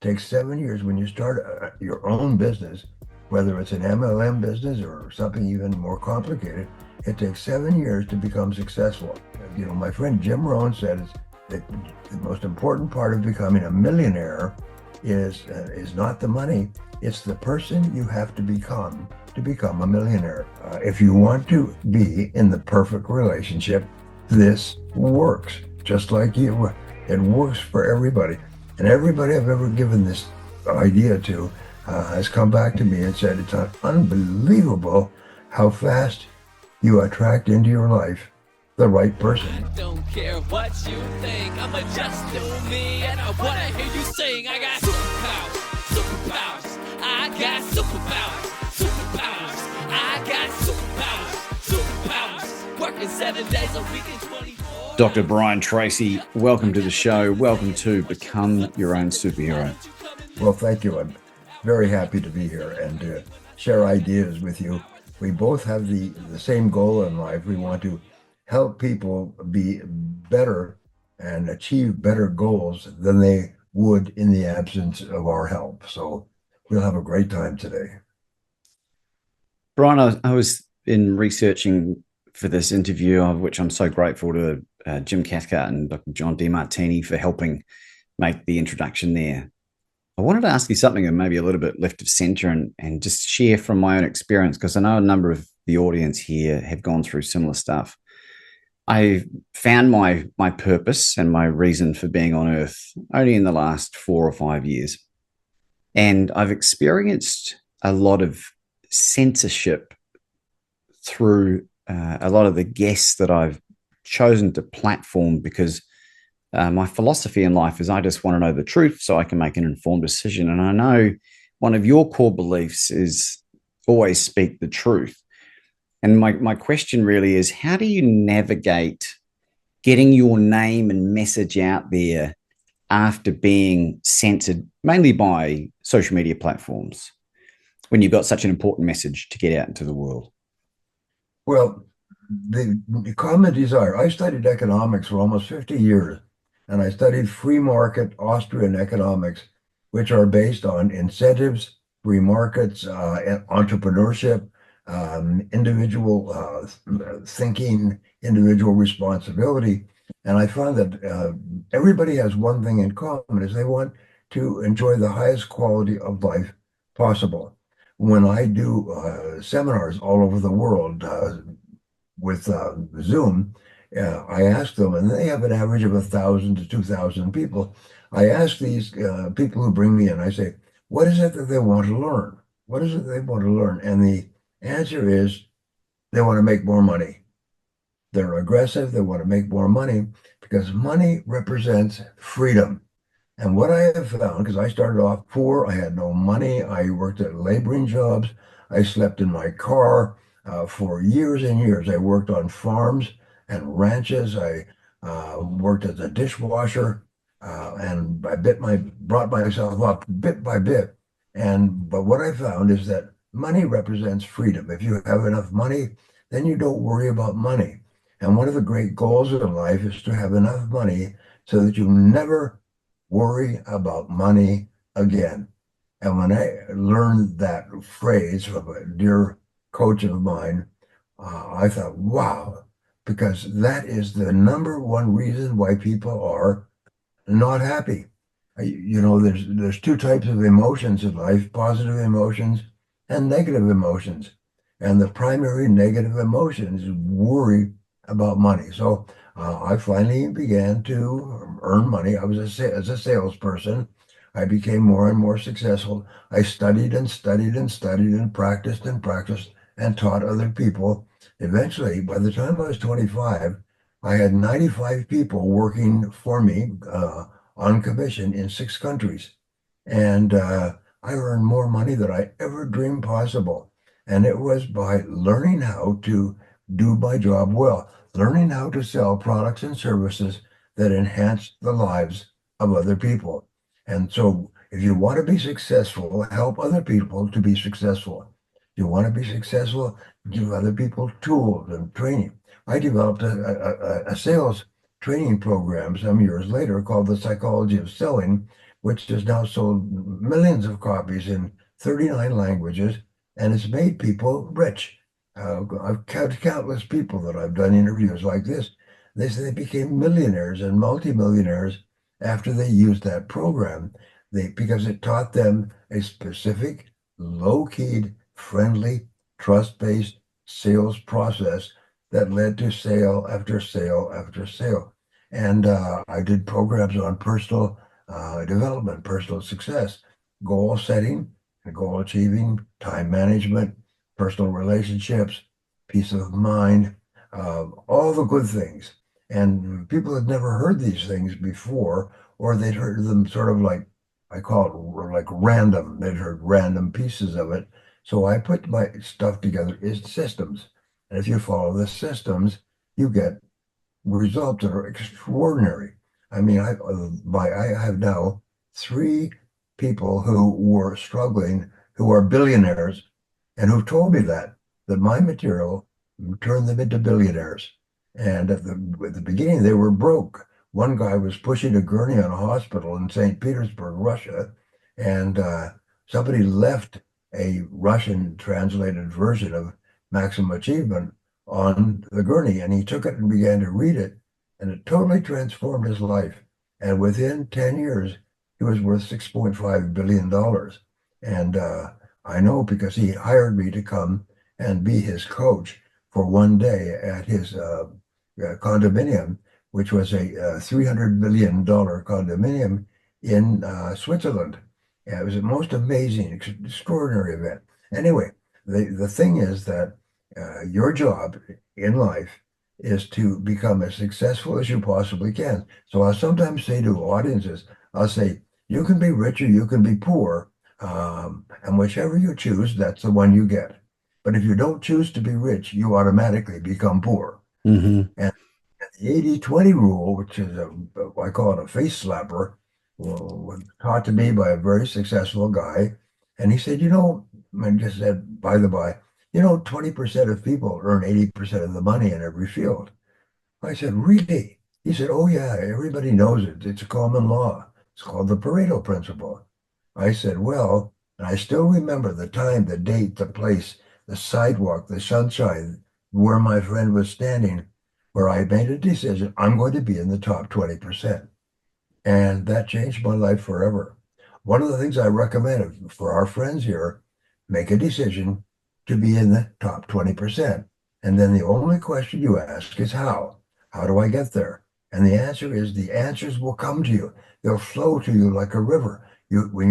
takes 7 years when you start your own business, whether it's an MLM business or something even more complicated. It takes 7 years to become successful. My friend Jim Rohn said that the most important part of becoming a millionaire is not the money, it's the person you have to become a millionaire. If you want to be in the perfect relationship, this works just like you. It works for everybody. And everybody I've ever given this idea to has come back to me and said it's unbelievable how fast you attract into your life the right person. I don't care what you think, I'ma just do me, and I wanna hear you sing. I got superpowers, superpowers, I got superpowers, superpowers, I got superpowers, superpowers, working 7 days a week and 24. Dr. Brian Tracy, welcome to the show. Welcome to Become Your Own Superhero. Well, thank you. I'm very happy to be here and to share ideas with you. We both have the same goal in life. We want to help people be better and achieve better goals than they would in the absence of our help. So we'll have a great time today. Brian, I was in researching for this interview, of which I'm so grateful to Jim Cathcart and Dr. John DeMartini for helping make the introduction there. I wanted to ask you something and maybe a little bit left of center and just share from my own experience, because I know a number of the audience here have gone through similar stuff. I found my purpose and my reason for being on Earth only in the last 4 or 5 years. And I've experienced a lot of censorship through a lot of the guests that I've chosen to platform, because my philosophy in life is I just want to know the truth so I can make an informed decision. And I know one of your core beliefs is always speak the truth. And my question really is, how do you navigate getting your name and message out there after being censored, mainly by social media platforms, when you've got such an important message to get out into the world? Well, the common desire, I studied economics for almost 50 years, and I studied free market Austrian economics, which are based on incentives, free markets, entrepreneurship, individual thinking, individual responsibility. And I found that everybody has one thing in common, is they want to enjoy the highest quality of life possible. When I do seminars all over the world with Zoom, I ask them, and they have an average of 1,000 to 2,000 people. I ask these people who bring me in, I say, what is it that they want to learn? What is it they want to learn? And the answer is they want to make more money. They're aggressive. They want to make more money because money represents freedom. And what I have found, because I started off poor, I had no money. I worked at laboring jobs. I slept in my car for years and years. I worked on farms and ranches. I worked as a dishwasher, and I brought myself up bit by bit. But what I found is that money represents freedom. If you have enough money, then you don't worry about money. And one of the great goals in life is to have enough money so that you never worry about money again. And when I learned that phrase from a dear coach of mine, I thought, wow, because that is the number one reason why people are not happy. There's two types of emotions in life: positive emotions and negative emotions. And the primary negative emotion is worry about money. So I finally began to earn money. I was as a salesperson. I became more and more successful. I studied and studied and studied and practiced and taught other people. Eventually, by the time I was 25, I had 95 people working for me on commission in 6 countries. And I earned more money than I ever dreamed possible. And it was by learning how to do my job well, learning how to sell products and services that enhance the lives of other people. And so if you want to be successful, help other people to be successful. If you want to be successful, give other people tools and training. I developed a sales training program some years later called The Psychology of Selling, which has now sold millions of copies in 39 languages, and it's made people rich. I've countless people that I've done interviews like this. They say they became millionaires and multimillionaires after they used that program. Because it taught them a specific, low-keyed, friendly, trust-based sales process that led to sale after sale after sale. And I did programs on personal development, personal success, goal setting, goal achieving, time management, personal relationships, peace of mind, all the good things. And people had never heard these things before, or they'd heard them sort of like, I call it like random. They'd heard random pieces of it. So I put my stuff together in systems. And if you follow the systems, you get results that are extraordinary. I mean, I have now three people who were struggling, who are billionaires, and who told me that my material turned them into billionaires. And at the beginning, they were broke. One guy was pushing a gurney on a hospital in St. Petersburg, Russia, and somebody left a Russian translated version of Maximum Achievement on the gurney, and he took it and began to read it, and it totally transformed his life. And within 10 years, he was worth $6.5 billion. And I know because he hired me to come and be his coach for one day at his condominium, which was a $300 million condominium in Switzerland. Yeah, it was the most amazing, extraordinary event. Anyway, the thing is that your job in life is to become as successful as you possibly can. So I'll sometimes say to audiences, I'll say, you can be rich or you can be poor, and whichever you choose, that's the one you get. But if you don't choose to be rich, you automatically become poor. Mm-hmm. And the 80-20 rule, which is I call it a face slapper, was taught to me by a very successful guy. And he said, I just said, by the by, 20% of people earn 80% of the money in every field. I said, really? He said, oh, yeah, everybody knows it. It's a common law. It's called the Pareto principle. I said, well, and I still remember the time, the date, the place, the sidewalk, the sunshine, where my friend was standing, where I made a decision, I'm going to be in the top 20%. And that changed my life forever. One of the things I recommend for our friends here, make a decision to be in the top 20%. And then the only question you ask is how? How do I get there? And the answer is the answers will come to you. They'll flow to you like a river. When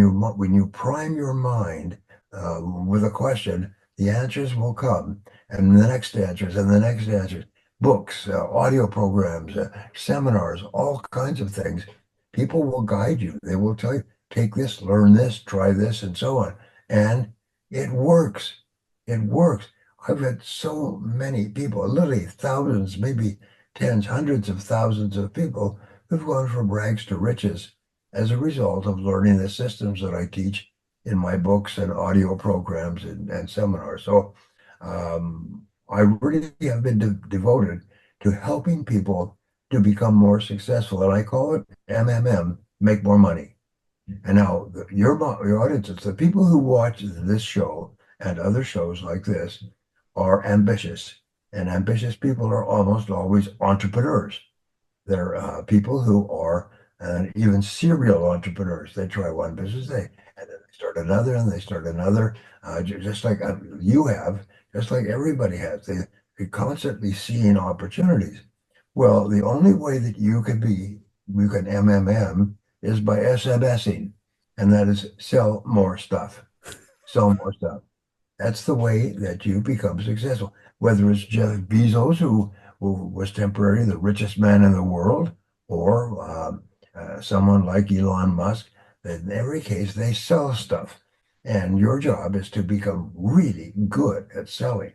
you prime your mind with a question, the answers will come, and the next answers, and the next answers. Books, audio programs, seminars, all kinds of things. People will guide you. They will tell you, take this, learn this, try this, and so on. And it works. It works. I've had so many people, literally thousands, maybe tens, hundreds of thousands of people who've gone from rags to riches as a result of learning the systems that I teach in my books and audio programs and seminars. So I really have been devoted to helping people to become more successful. And I call it MMM, make more money. And now your audiences, the people who watch this show and other shows like this are ambitious. And ambitious people are almost always entrepreneurs. They're people who are even serial entrepreneurs. They try one business, and then they start another, and they start another, just like you have, just like everybody has. They're constantly seeing opportunities. Well, the only way that you can MMM is by SMSing, and that is sell more stuff. Sell more stuff. That's the way that you become successful. Whether it's Jeff Bezos, who was temporarily the richest man in the world, or someone like Elon Musk, in every case, they sell stuff. And your job is to become really good at selling.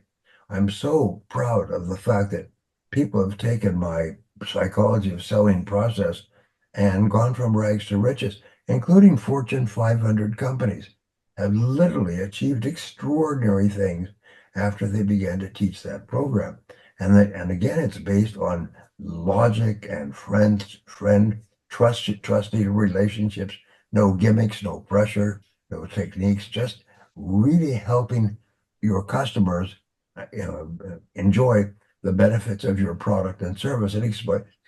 I'm so proud of the fact that people have taken my psychology of selling process and gone from rags to riches, including Fortune 500 companies, have literally achieved extraordinary things after they began to teach that program. And again, it's based on logic and trusted relationships, No gimmicks, no pressure, no techniques, just really helping your customers enjoy the benefits of your product and service and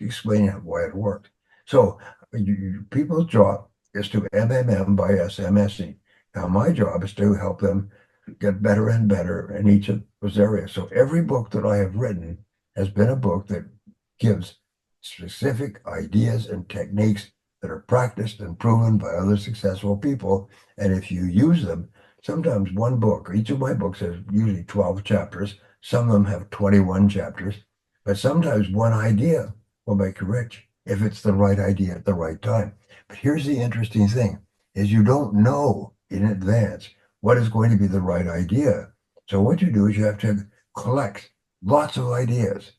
explaining why it worked. So people's job is to MMM by SMSing. Now my job is to help them get better and better in each of those areas. So every book that I have written has been a book that gives specific ideas and techniques that are practiced and proven by other successful people. And if you use them, sometimes one book, each of my books has usually 12 chapters. Some of them have 21 chapters, but sometimes one idea will make you rich if it's the right idea at the right time. But here's the interesting thing is you don't know in advance what is going to be the right idea. So what you do is you have to collect lots of ideas,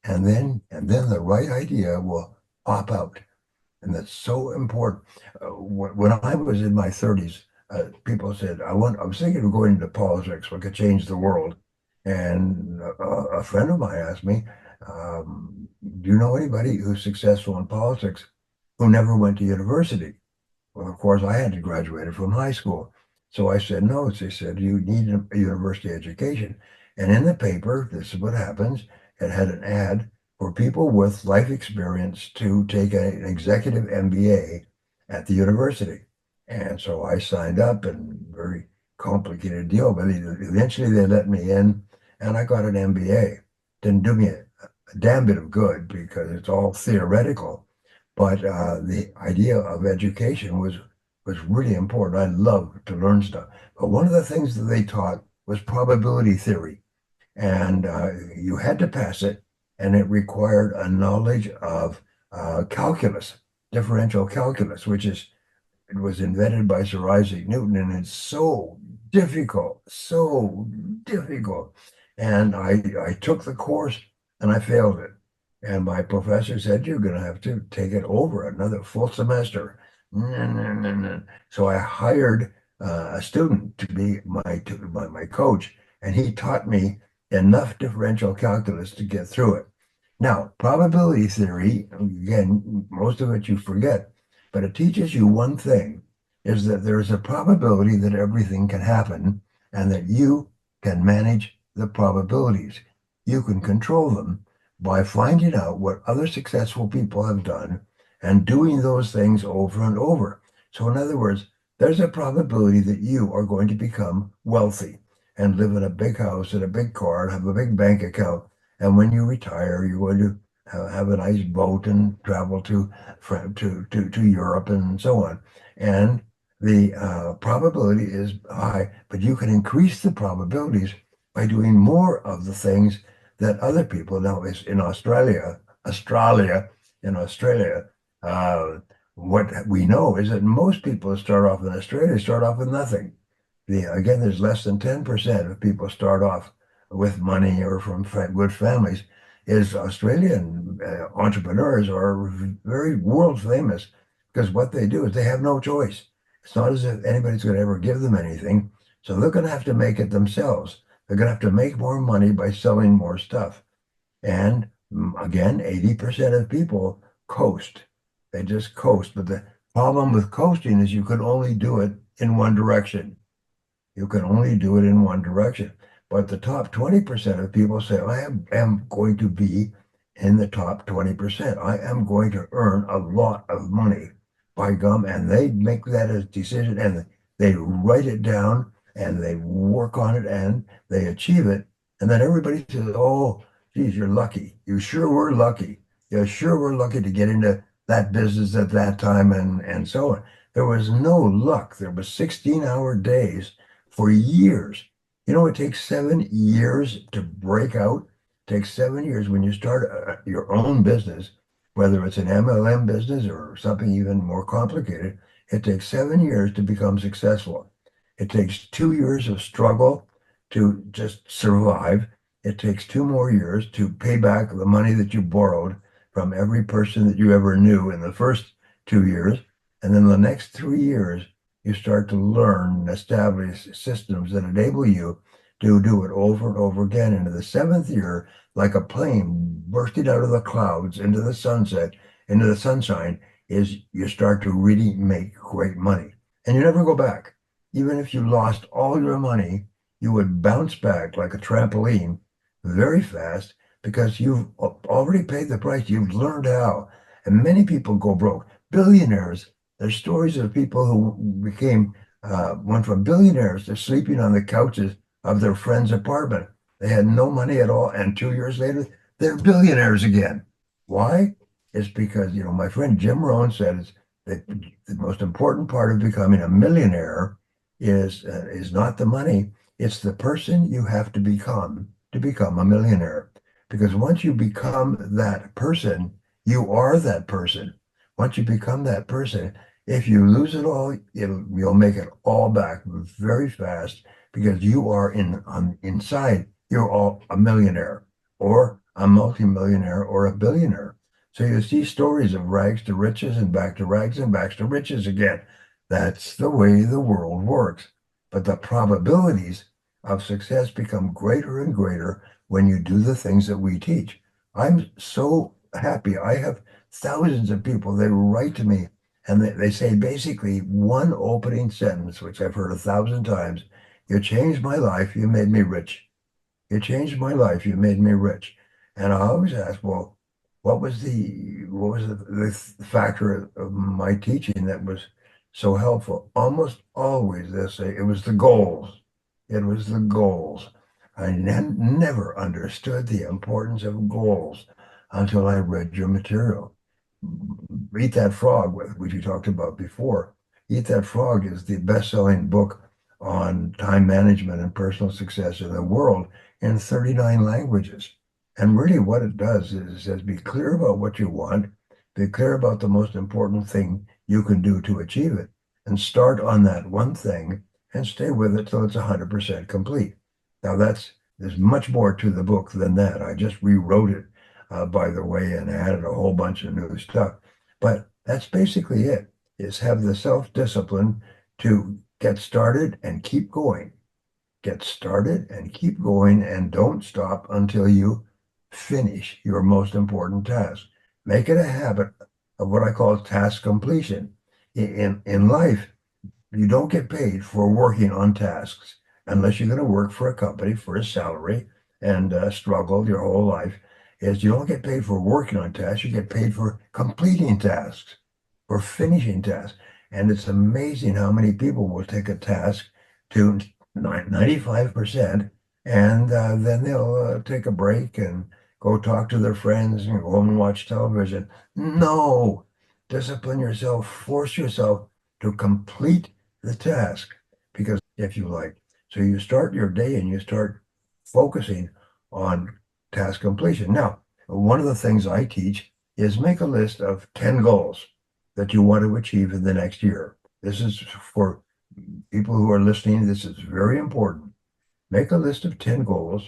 and then the right idea will pop out. And that's so important. When I was in my 30s, people said, I was thinking of going into politics, we could change the world. And a friend of mine asked me, do you know anybody who's successful in politics who never went to university? Well, of course, I hadn't graduated from high school. So I said, no. They said, you need a university education. And in the paper, this is what happens. It had an ad for people with life experience to take an executive MBA at the university. And so I signed up, and very complicated deal, but eventually they let me in and I got an MBA. Didn't do me a damn bit of good because it's all theoretical. But the idea of education was really important. I loved to learn stuff. But one of the things that they taught was probability theory. And you had to pass it, and it required a knowledge of calculus, differential calculus, it was invented by Sir Isaac Newton, and it's so difficult, so difficult. And I took the course and I failed it. And my professor said, you're going to have to take it over another full semester. So I hired a student to be my coach, and he taught me enough differential calculus to get through it. Now, probability theory, again, most of it you forget, but it teaches you one thing, is that there's a probability that everything can happen and that you can manage the probabilities. You can control them by finding out what other successful people have done and doing those things over and over. So in other words, there's a probability that you are going to become wealthy and live in a big house and a big car and have a big bank account. And when you retire, you're going to have a nice boat and travel to Europe and so on. And the probability is high, but you can increase the probabilities by doing more of the things that other people know. Is in Australia, what we know is that most people who start off in Australia start off with nothing. Again, there's less than 10% of people start off with money or from good families. Australian entrepreneurs are very world famous because what they do is they have no choice. It's not as if anybody's going to ever give them anything. So they're going to have to make it themselves. They're going to have to make more money by selling more stuff. And again, 80% of people coast. They just coast. But the problem with coasting is you can only do it in one direction. You can only do it in one direction. But the top 20% of people say, I am going to be in the top 20%. I am going to earn a lot of money, by gum. And they make that as a decision, and they write it down, and they work on it, and they achieve it. And then everybody says, oh, geez, you're lucky. You sure were lucky. You sure were lucky to get into that business at that time, and so on. There was no luck. There was 16-hour days for years. You know, it takes 7 years to break out. It takes 7 years when you start your own business, whether it's an MLM business or something even more complicated. It takes 7 years to become successful. It takes 2 years of struggle to just survive. It takes 2 more years to pay back the money that you borrowed from every person that you ever knew in the first 2 years. And then the next 3 years, you start to learn and establish systems that enable you to do it over and over again. Into the 7th year, like a plane bursting out of the clouds into the sunset, into the sunshine, is you start to really make great money and you never go back. Even if you lost all your money, you would bounce back like a trampoline very fast because you've already paid the price. You've learned how. And many people go broke. Billionaires, there's stories of people who went from billionaires to sleeping on the couches of their friend's apartment. They had no money at all. And 2 years later, they're billionaires again. Why? It's because, my friend Jim Rohn said that the most important part of becoming a millionaire is not the money. It's the person you have to become a millionaire. Because once you become that person, you are that person. Once you become that person, if you lose it all, you'll make it all back very fast because you are inside. You're all a millionaire or a multimillionaire or a billionaire. So you see stories of rags to riches and back to rags and back to riches again. That's the way the world works. But the probabilities of success become greater and greater when you do the things that we teach. I'm so happy. I have thousands of people, they write to me and they say basically one opening sentence, which I've heard 1,000 times. You changed my life. You made me rich. You changed my life. You made me rich. And I always ask, well, what was the factor of my teaching that was so helpful? Almost always they say it was the goals. It was the goals. I never understood the importance of goals until I read your material. Eat That Frog, which you talked about before. Eat That Frog is the best-selling book on time management and personal success in the world in 39 languages. And really what it does is it says, be clear about what you want, be clear about the most important thing you can do to achieve it, and start on that one thing and stay with it till it's 100% complete. Now there's much more to the book than that. I just rewrote it, by the way, and added a whole bunch of new stuff. But that's basically it, is have the self-discipline to get started and keep going. Get started and keep going and don't stop until you finish your most important task. Make it a habit of what I call task completion. In life, you don't get paid for working on tasks unless you're going to work for a company for a salary and struggle your whole life. Is you don't get paid for working on tasks, you get paid for completing tasks, for finishing tasks. And it's amazing how many people will take a task to 95% and then they'll take a break and go talk to their friends and go home and watch television. No, discipline yourself, force yourself to complete the task because if you like. So you start your day and you start focusing on task completion. Now, one of the things I teach is make a list of 10 goals that you want to achieve in the next year. This is for people who are listening. This is very important. Make a list of 10 goals,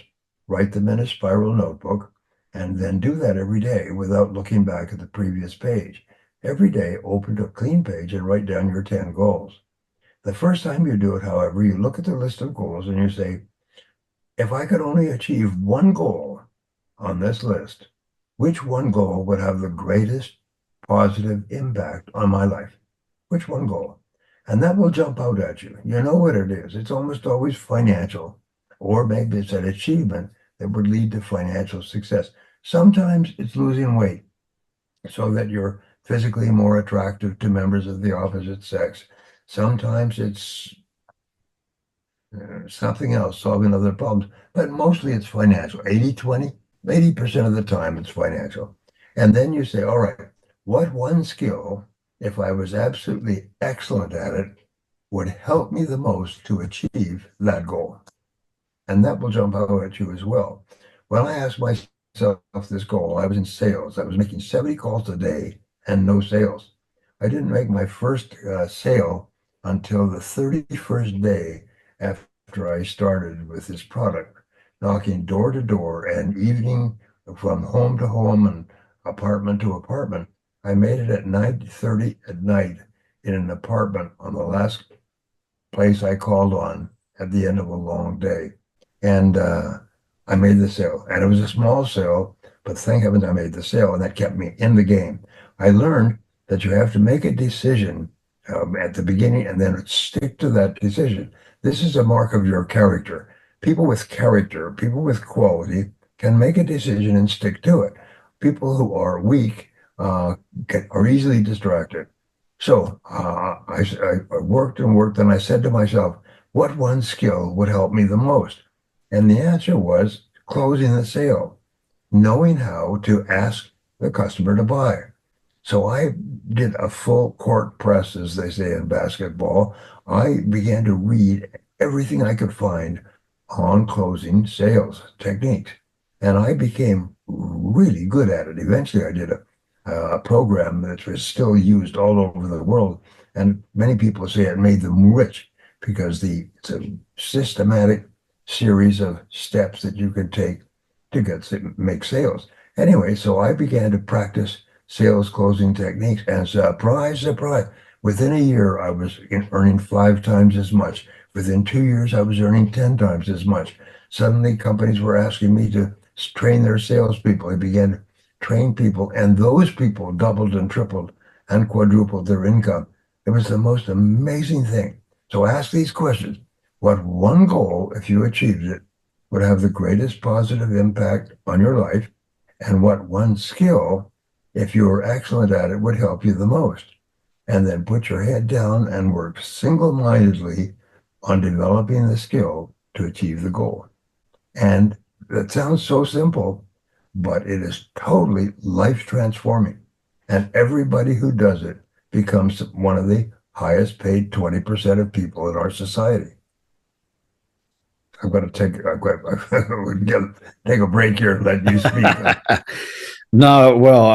write them in a spiral notebook, and then do that every day without looking back at the previous page. Every day, open to a clean page and write down your 10 goals. The first time you do it, however, you look at the list of goals and you say, if I could only achieve one goal on this list, which one goal would have the greatest positive impact on my life? Which one goal? And that will jump out at you. You know what it is. It's almost always financial, or maybe it's an achievement that would lead to financial success. Sometimes it's losing weight so that you're physically more attractive to members of the opposite sex. Sometimes it's something else, solving other problems, but mostly it's financial. 80-20, 80% of the time it's financial. And then you say, all right, what one skill, if I was absolutely excellent at it, would help me the most to achieve that goal? And that will jump out at you as well. When I asked myself this goal, I was in sales. I was making 70 calls a day and no sales. I didn't make my first sale until the 31st day after I started with this product, knocking door to door and evening from home to home and apartment to apartment. I made it at 9:30 at night in an apartment on the last place I called on at the end of a long day. And I made the sale. And it was a small sale, but thank heavens I made the sale, and that kept me in the game. I learned that you have to make a decision at the beginning and then stick to that decision. This is a mark of your character. People with character, people with quality can make a decision and stick to it. People who are weak are easily distracted. So I worked and worked, and I said to myself, what one skill would help me the most? And the answer was closing the sale, knowing how to ask the customer to buy. So I did a full court press, as they say in basketball. I began to read everything I could find on closing sales techniques. And I became really good at it. Eventually, I did a program that was still used all over the world. And many people say it made them rich because it's a systematic series of steps that you can take to make sales. Anyway, so I began to practice sales closing techniques, and surprise, surprise, within a year, I was earning 5 times as much. Within 2 years, I was earning 10 times as much. Suddenly, companies were asking me to train their salespeople. I began to train people, and those people doubled and tripled and quadrupled their income. It was the most amazing thing. So ask these questions. What one goal, if you achieved it, would have the greatest positive impact on your life? And what one skill, if you were excellent at it, would help you the most? And then put your head down and work single-mindedly on developing the skill to achieve the goal. And that sounds so simple, but it is totally life transforming. And everybody who does it becomes one of the highest paid 20% of people in our society. I'm going to take a break here and let you speak. No, well,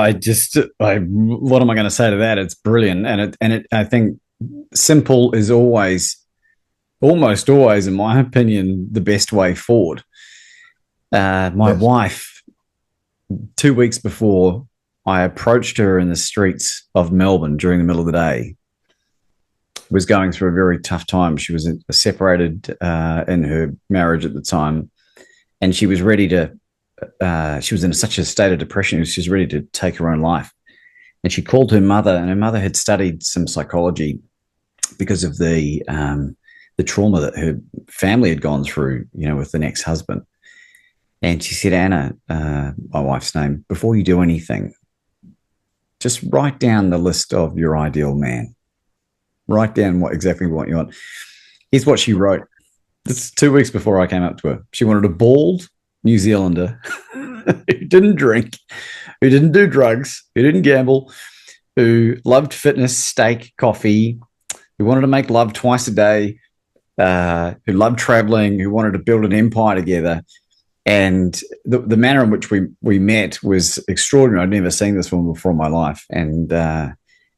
what am I going to say to that? It's brilliant. I think simple is almost always, in my opinion, the best way forward. My wife, 2 weeks before I approached her in the streets of Melbourne during the middle of the day, was going through a very tough time. She was separated in her marriage at the time, and she was ready to, she was in such a state of depression, she was ready to take her own life. And she called her mother, and her mother had studied some psychology because of the trauma that her family had gone through, with the ex-husband. And she said, Anna, my wife's name, before you do anything, just write down the list of your ideal man. Write down exactly what you want. Here's what she wrote. This is 2 weeks before I came up to her. She wanted a bald New Zealander who didn't drink, who didn't do drugs, who didn't gamble, who loved fitness, steak, coffee, who wanted to make love twice a day, who loved traveling, who wanted to build an empire together. And the manner in which we met was extraordinary. I'd never seen this woman before in my life. And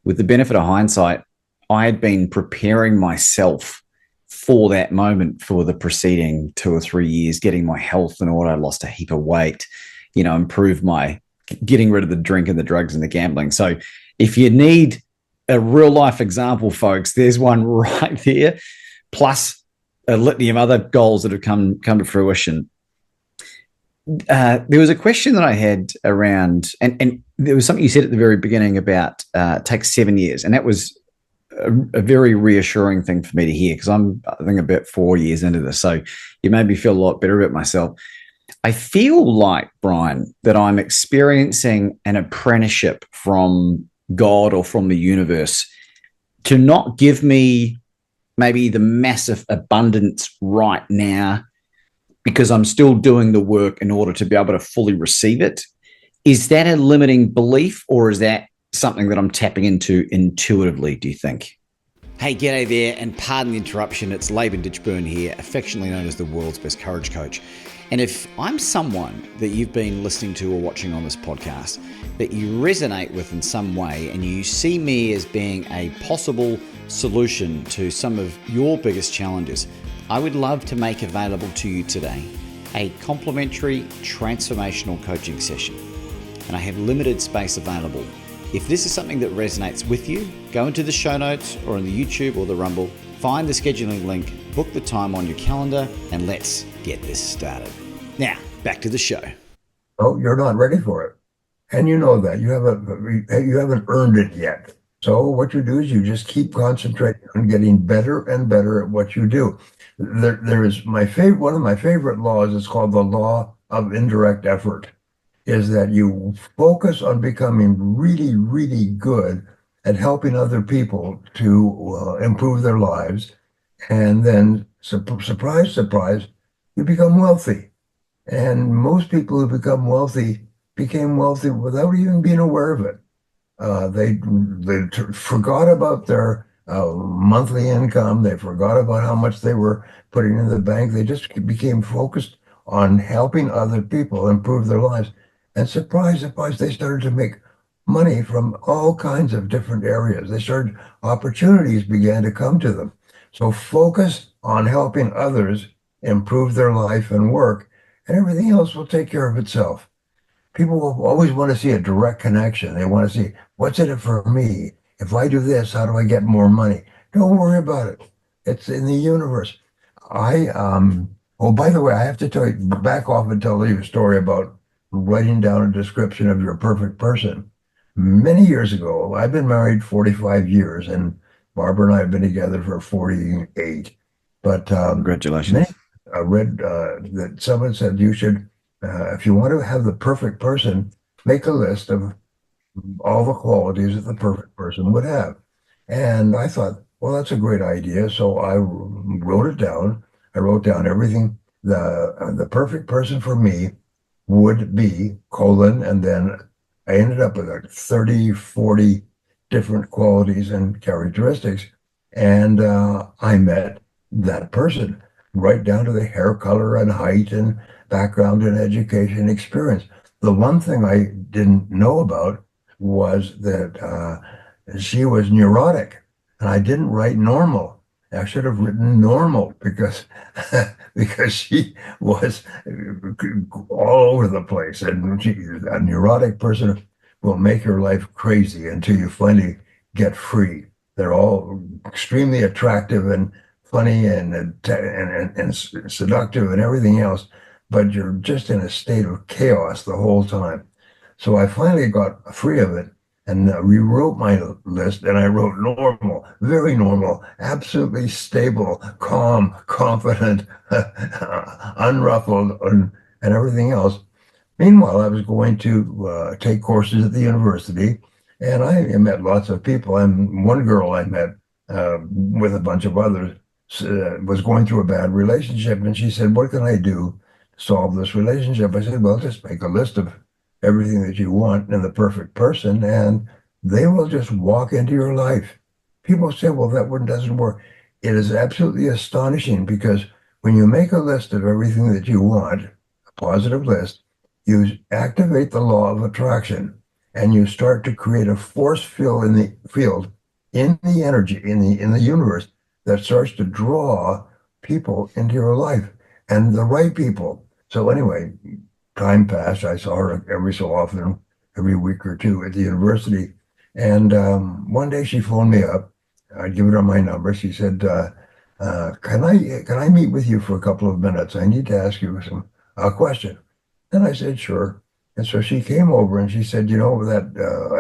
with the benefit of hindsight, I had been preparing myself for that moment for the preceding 2 or 3 years, getting my health in order. I lost a heap of weight, improved getting rid of the drink and the drugs and the gambling. So if you need a real life example, folks, there's one right there, plus a litany of other goals that have come to fruition. There was a question that I had around, and there was something you said at the very beginning about it takes 7 years, and that was a very reassuring thing for me to hear, because I think about 4 years into this, so you made me feel a lot better about myself. I feel like, Brian, that I'm experiencing an apprenticeship from God or from the universe to not give me maybe the massive abundance right now, because I'm still doing the work in order to be able to fully receive it. Is that a limiting belief, or is that something that I'm tapping into intuitively, do you think? Hey, g'day there, and pardon the interruption. It's Laban Ditchburn here, affectionately known as the world's best courage coach. And if I'm someone that you've been listening to or watching on this podcast that you resonate with in some way, and you see me as being a possible solution to some of your biggest challenges, I would love to make available to you today a complimentary transformational coaching session. And I have limited space available. If this is something that resonates with you, go into the show notes or in the YouTube or the Rumble, find the scheduling link, book the time on your calendar, and let's get this started. Now, back to the show. Oh, you're not ready for it. And you know that. You haven't earned it yet. So what you do is you just keep concentrating on getting better and better at what you do. There is one of my favorite laws. It's called the law of indirect effort. Is that you focus on becoming really, really good at helping other people to improve their lives, and then surprise, surprise, you become wealthy. And most people who become wealthy became wealthy without even being aware of it. They forgot about their monthly income. They forgot about how much they were putting in the bank. They just became focused on helping other people improve their lives. And surprise, surprise, they started to make money from all kinds of different areas. Opportunities began to come to them. So focus on helping others improve their life and work, and everything else will take care of itself. People will always want to see a direct connection. They want to see, what's in it for me? If I do this, how do I get more money? Don't worry about it. It's in the universe. Oh, by the way, I have to tell you, back off and tell you a story about writing down a description of your perfect person. Many years ago, I've been married 45 years, and Barbara and I have been together for 48. But Congratulations. I read that someone said you should, if you want to have the perfect person, make a list of all the qualities that the perfect person would have. And I thought, well, that's a great idea. So I wrote it down. I wrote down everything. The perfect person for me would be colon, and then I ended up with like 30, 40 different qualities and characteristics. And I met that person right down to the hair color and height and background and education experience. The one thing I didn't know about was that she was neurotic, and I didn't write normal. I should have written normal because because she was all over the place, and a neurotic person will make your life crazy until you finally get free. They're all extremely attractive and funny and seductive and everything else, but you're just in a state of chaos the whole time. So I finally got free of it and rewrote my list, and I wrote normal, very normal, absolutely stable, calm, confident, unruffled, and everything else. Meanwhile, I was going to take courses at the university, and I met lots of people. And one girl I met with a bunch of others was going through a bad relationship, and she said, "What can I do to solve this relationship?" I said, "Well, just make a list of everything that you want in the perfect person, and they will just walk into your life." People say, "Well, that one doesn't work." It is absolutely astonishing, because when you make a list of everything that you want, a positive list, you activate the law of attraction, and you start to create a force field in the energy in the universe that starts to draw people into your life, and the right people. So anyway, time passed. I saw her every so often, every week or two at the university. And one day she phoned me up. I'd given her my number. She said, can I meet with you for a couple of minutes? I need to ask you some question." And I said, "Sure." And so she came over and she said, "You know, that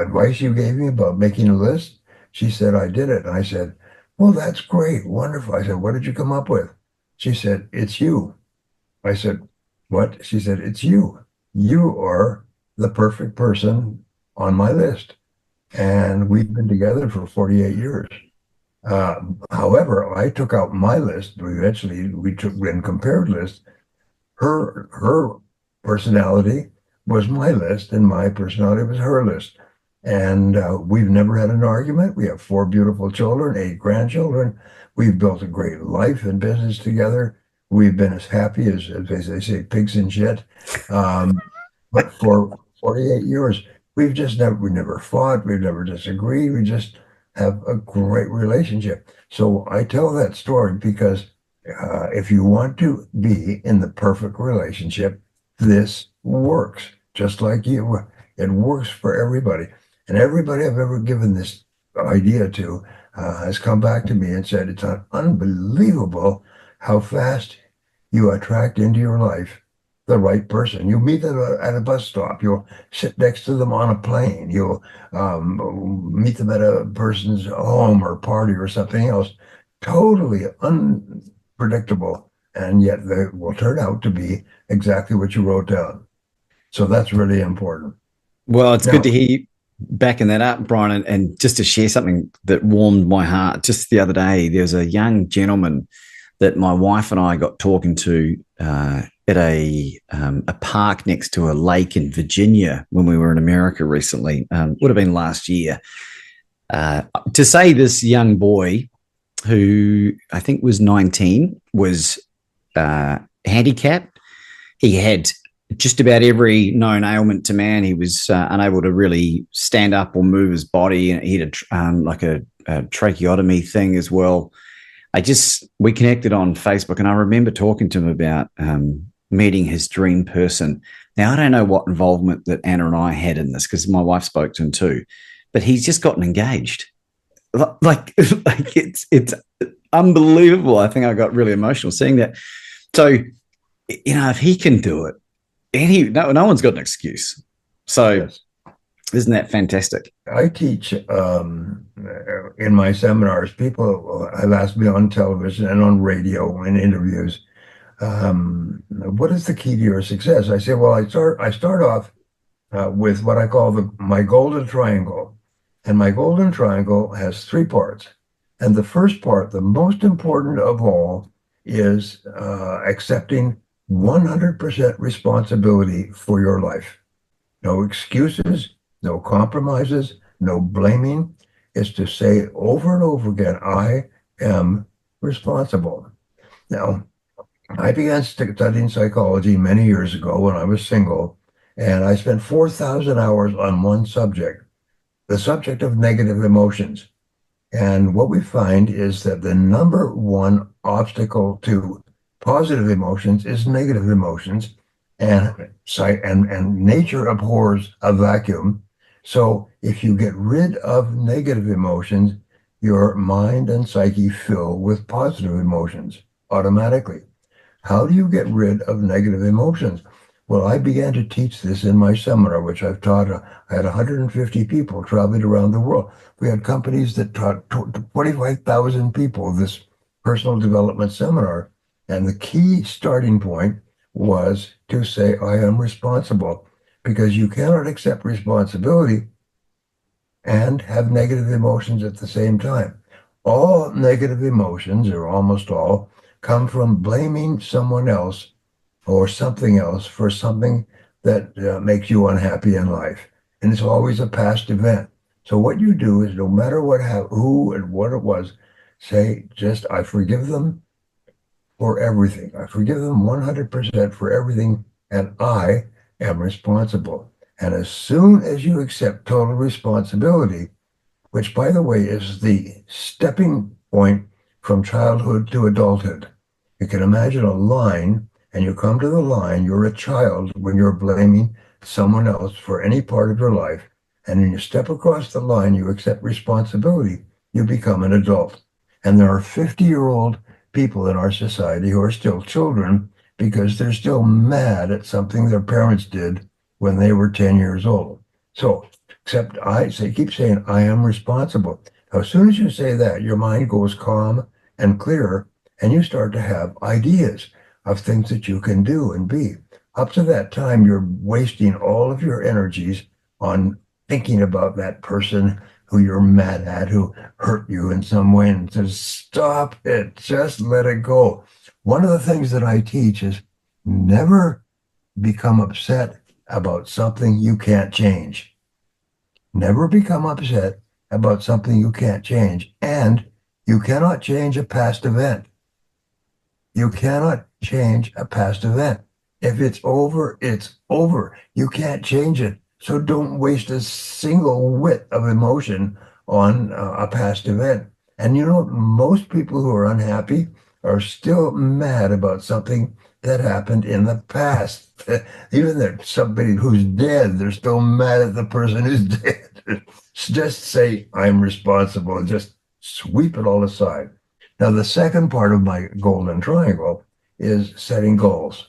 advice you gave me about making a list?" She said, "I did it." And I said, "Well, that's great. Wonderful." I said, "What did you come up with?" She said, "It's you." I said, "What?" She said, "It's you. You are the perfect person on my list." And we've been together for 48 years. However, I took out my list. We took and compared lists. Her personality was my list, and my personality was her list. And we've never had an argument. We have 4 beautiful children, 8 grandchildren. We've built a great life and business together. We've been as happy as they say, pigs in shit. But for 48 years, we never fought. We've never disagreed. We just have a great relationship. So I tell that story because if you want to be in the perfect relationship, this works just like you. It works for everybody. And everybody I've ever given this idea to has come back to me and said, "It's unbelievable how fast you attract into your life the right person. You meet them at a bus stop. You'll sit next to them on a plane. You'll meet them at a person's home or party or something else. Totally unpredictable. And yet they will turn out to be exactly what you wrote down. So that's really important. Well, it's good Now, to hear you backing that up, Brian. And just to share something that warmed my heart, just the other day, there's a young gentleman that my wife and I got talking to at a park next to a lake in Virginia when we were in America recently. Would have been last year. To say this young boy, who I think was 19, was handicapped. He had just about every known ailment to man. He was unable to really stand up or move his body, and he had like a tracheotomy thing as well. We connected on Facebook, and I remember talking to him about meeting his dream person. Now, I don't know what involvement that Anna and I had in this, because my wife spoke to him too, but he's just gotten engaged. Like it's unbelievable. I think I got really emotional seeing that. So, if he can do it, no one's got an excuse. So, yes. Isn't that fantastic? I teach in my seminars. People have asked me on television and on radio and interviews, what is the key to your success? I say, well, I start off with what I call my golden triangle. And my golden triangle has 3 parts. And the first part, the most important of all, is accepting 100% responsibility for your life. No excuses, no compromises, no blaming. It's to say over and over again, I am responsible. Now, I began studying psychology many years ago when I was single, and I spent 4,000 hours on one subject, the subject of negative emotions. And what we find is that the number one obstacle to positive emotions is negative emotions, and nature abhors a vacuum. So if you get rid of negative emotions, your mind and psyche fill with positive emotions automatically. How do you get rid of negative emotions? Well, I began to teach this in my seminar, which I've taught. I had 150 people traveling around the world. We had companies that taught 25,000 people this personal development seminar. And the key starting point was to say, I am responsible, because you cannot accept responsibility and have negative emotions at the same time. All negative emotions, or almost all, come from blaming someone else or something else for something that makes you unhappy in life. And it's always a past event. So what you do is, no matter who and what it was, say, just, I forgive them for everything. I forgive them 100% for everything, and I am responsible. And as soon as you accept total responsibility, which, by the way, is the stepping point from childhood to adulthood. You can imagine a line, and you come to the line, you're a child when you're blaming someone else for any part of your life. And when you step across the line, you accept responsibility, you become an adult. And there are 50-year-old people in our society who are still children because they're still mad at something their parents did when they were 10 years old. So, except keep saying, I am responsible. Now, as soon as you say that, your mind goes calm and clear, and you start to have ideas of things that you can do and be. Up to that time, you're wasting all of your energies on thinking about that person who you're mad at, who hurt you in some way, and says, stop it, just let it go. One of the things that I teach is never become upset about something you can't change. Never become upset about something you can't change. And you cannot change a past event. You cannot change a past event. If it's over, it's over. You can't change it. So don't waste a single whit of emotion on a past event. And most people who are unhappy are still mad about something that happened in the past. Even if somebody who's dead, they're still mad at the person who's dead. Just say, I'm responsible, and just sweep it all aside. Now, the second part of my golden triangle is setting goals.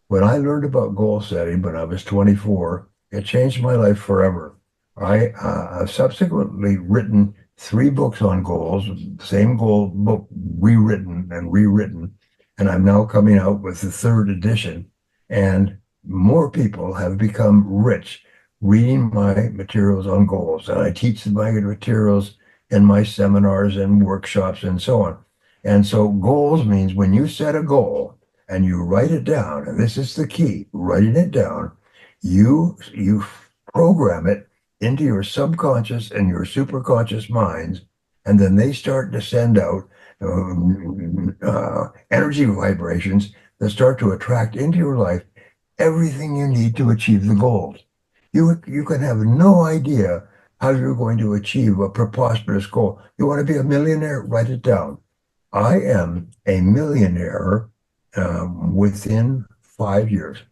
When I learned about goal setting when I was 24, it changed my life forever. I've subsequently written 3 books on goals, same goal book rewritten and rewritten, and I'm now coming out with the 3rd edition. And more people have become rich reading my materials on goals, and I teach my materials in my seminars and workshops and so on. And so goals means when you set a goal and you write it down, and this is the key, writing it down, you program it into your subconscious and your superconscious minds, and then they start to send out energy vibrations that start to attract into your life everything you need to achieve the goals. You can have no idea how you're going to achieve a preposterous goal. You want to be a millionaire? Write it down. I am a millionaire within 5 years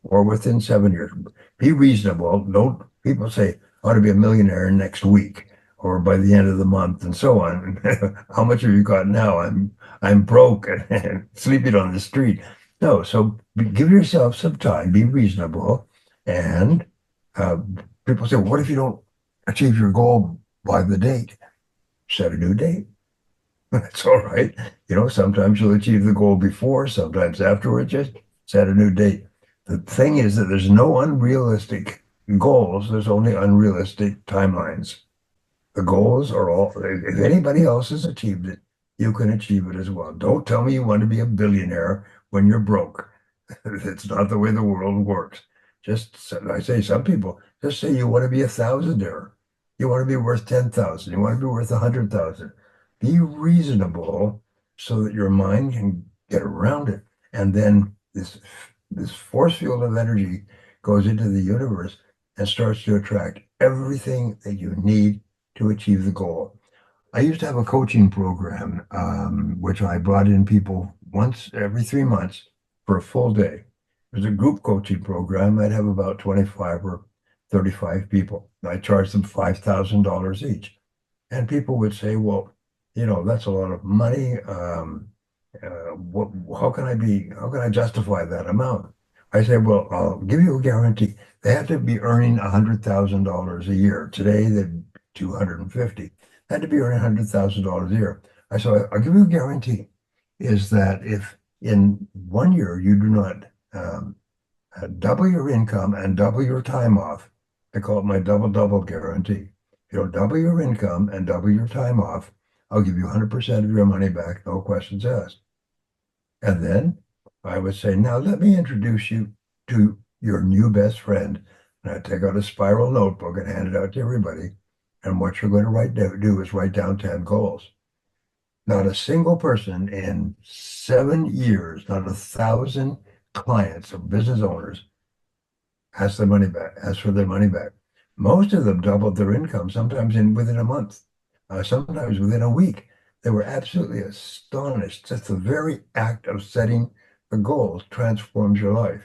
or within 7 years. Be reasonable. Don't people say I ought to be a millionaire next week or by the end of the month and so on. How much have you got now? I'm broke and sleeping on the street. No, so give yourself some time. Be reasonable. And uh, people say, what if you don't achieve your goal by the date? Set a new date. That's all right. Sometimes you'll achieve the goal before, sometimes afterwards, just set a new date. The thing is that there's no unrealistic goals, there's only unrealistic timelines. The goals are all, if anybody else has achieved it, you can achieve it as well. Don't tell me you want to be a billionaire when you're broke. It's not the way the world works. I say some people, just say you want to be a thousandaire. You want to be worth 10,000. You want to be worth 100,000. Be reasonable so that your mind can get around it. And then this force field of energy goes into the universe and starts to attract everything that you need to achieve the goal. I used to have a coaching program, which I brought in people once every 3 months for a full day. It was a group coaching program. I'd have about 25 or 35 people. I charged them $5,000 each. And people would say, well, that's a lot of money. How can I justify that amount? I say, well, I'll give you a guarantee. They have to be earning $100,000 a year. Today, they're 250. Had to be earning $100,000 a year. I'll give you a guarantee is that if in 1 year you do not double your income and double your time off, I call it my double guarantee. If you don't double your income and double your time off, I'll give you 100% of your money back, no questions asked. And then I would say, now let me introduce you to your new best friend. And I take out a spiral notebook and hand it out to everybody. And what you're going to do is write down 10 goals. Not a single person in 7 years, not 1,000 clients or business owners asked for their money back. Most of them doubled their income, sometimes within a month, sometimes within a week. They were absolutely astonished. Just the very act of setting the goals transforms your life.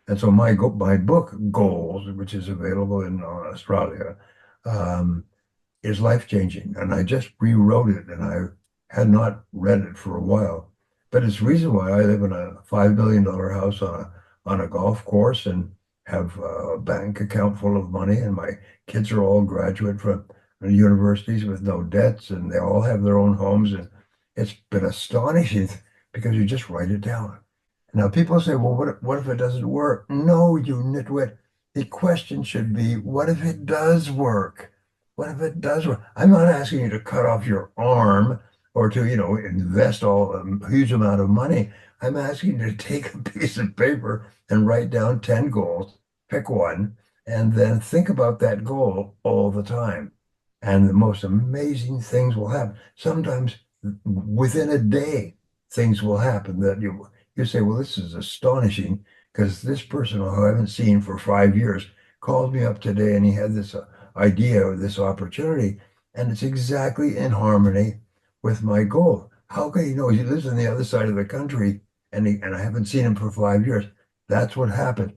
And so my book, Goals, which is available in Australia, is life-changing. And I just rewrote it, and I had not read it for a while. But it's the reason why I live in a $5 million house on a golf course and have a bank account full of money, and my kids are all graduate from universities with no debts, and they all have their own homes. And it's been astonishing because you just write it down. Now, people say, well, what if it doesn't work? No, you nitwit. The question should be, what if it does work? What if it does work? I'm not asking you to cut off your arm or to, invest a huge amount of money. I'm asking you to take a piece of paper and write down 10 goals, pick one, and then think about that goal all the time. And the most amazing things will happen. Sometimes within a day, things will happen that you say, well, this is astonishing because this person who I haven't seen for 5 years called me up today and he had this idea or this opportunity, and it's exactly in harmony with my goal. How can he know? He lives on the other side of the country and I haven't seen him for 5 years. That's what happened.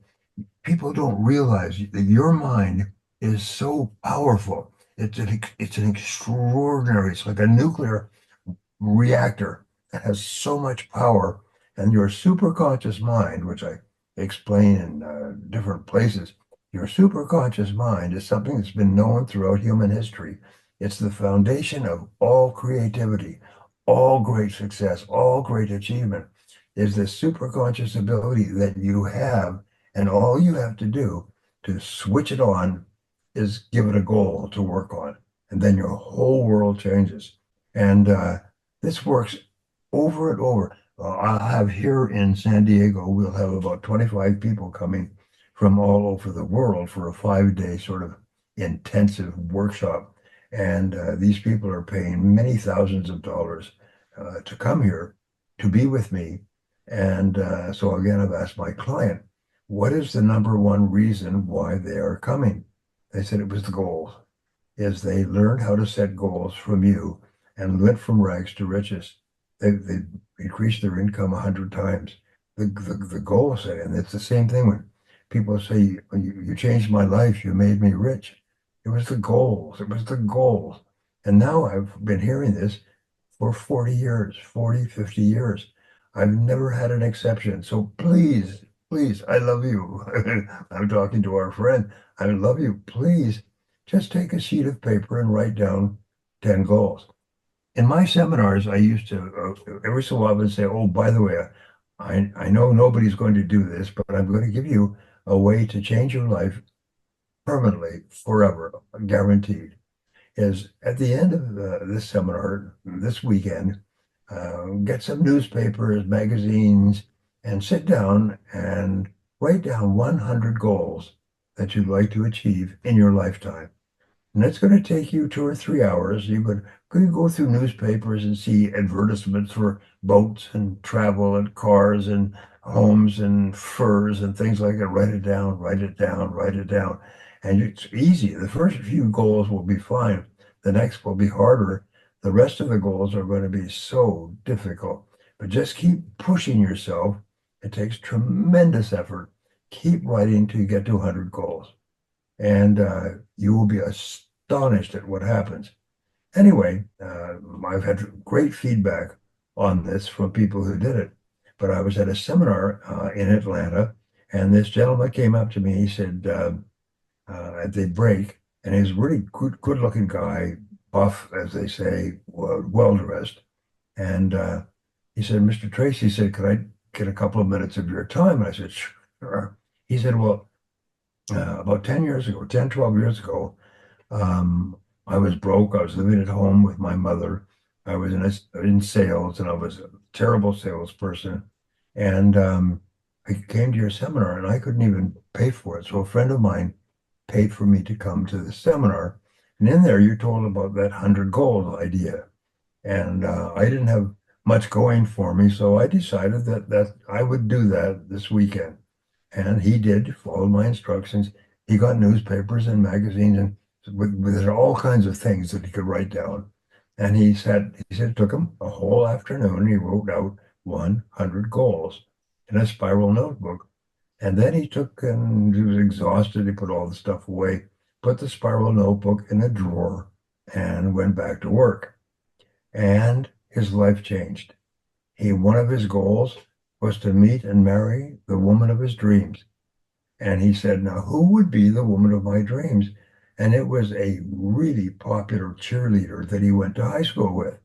People don't realize that your mind is so powerful. It's an extraordinary, it's like a nuclear reactor that has so much power. And your superconscious mind, which I explain in different places. Your superconscious mind is something that's been known throughout human history. It's the foundation of all creativity, all great success, all great achievement is this superconscious ability that you have, and all you have to do to switch it on is give it a goal to work on, and then your whole world changes. And this works over and over. I'll have here in San Diego, we'll have about 25 people coming from all over the world for a 5-day sort of intensive workshop. And these people are paying many thousands of dollars to come here to be with me. And so again, I've asked my client, what is the number one reason why they are coming? They said it was the goals, is they learned how to set goals from you and went from rags to riches. They increased their income 100 times. The goal set, and it's the same thing when people say, you changed my life, you made me rich. It was the goals. It was the goals. And now I've been hearing this for 40 years, 40, 50 years. I've never had an exception. So please, please, I love you. I'm talking to our friend. I love you. Please just take a sheet of paper and write down 10 goals. In my seminars, I used to every so often say, oh, by the way, I know nobody's going to do this, but I'm going to give you a way to change your life permanently, forever, guaranteed. Is at the end of this seminar, this weekend, get some newspapers, magazines, and sit down and write down 100 goals that you'd like to achieve in your lifetime. And it's going to take you 2 or 3 hours. You could go through newspapers and see advertisements for boats and travel and cars and homes and furs and things like that. Write it down, write it down, write it down. And it's easy. The first few goals will be fine. The next will be harder. The rest of the goals are going to be so difficult. But just keep pushing yourself. It takes tremendous effort. Keep writing till you get to 100 goals. And you will be astonished at what happens. Anyway, I've had great feedback on this from people who did it. But I was at a seminar in Atlanta, and this gentleman came up to me. He said, at the break, and he's a really good-looking guy, buff, as they say, well-dressed. And he said, Mr. Tracy, he said, could I get a couple of minutes of your time? And I said, sure. He said, well, about 10 years ago, 10, 12 years ago, I was broke. I was living at home with my mother. I was in sales, and I was a terrible salesperson. And I came to your seminar, and I couldn't even pay for it. So a friend of mine paid for me to come to the seminar. And in there, you told about that 100 goals idea. And I didn't have much going for me, so I decided that I would do that this weekend. And he did follow my instructions. He got newspapers and magazines and with all kinds of things that he could write down. And he said it took him a whole afternoon. He wrote out 100 goals in a spiral notebook. And then he took, and he was exhausted. He put all the stuff away, put the spiral notebook in a drawer, and went back to work. And his life changed. One of his goals was to meet and marry the woman of his dreams. And he said, now, who would be the woman of my dreams? And it was a really popular cheerleader that he went to high school with.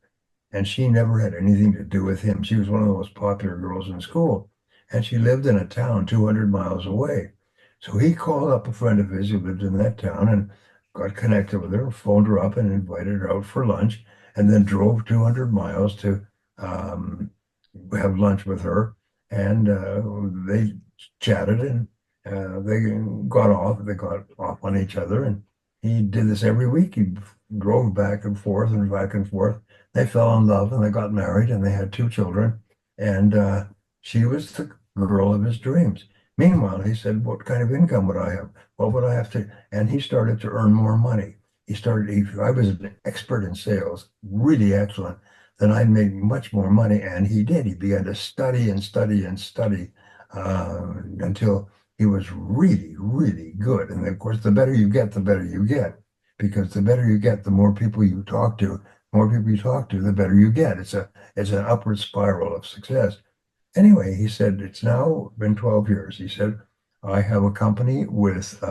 And she never had anything to do with him. She was one of the most popular girls in school. And she lived in a town 200 miles away. So he called up a friend of his who lived in that town and got connected with her, phoned her up and invited her out for lunch, and then drove 200 miles to have lunch with her. And they chatted, and they got off on each other. And he did this every week. He drove back and forth and back and forth. They fell in love, and they got married, and they had 2 children. And she was the girl of his dreams. Meanwhile, he said, what kind of income would I have? What would I have to? And he started to earn more money. I was an expert in sales, really excellent. Then I made much more money, and he did. He began to study and study and study until he was really, really good. And of course, the better you get, the better you get, because the better you get, the more people you talk to, the better you get. It's an upward spiral of success. Anyway, he said, it's now been 12 years. He said, I have a company with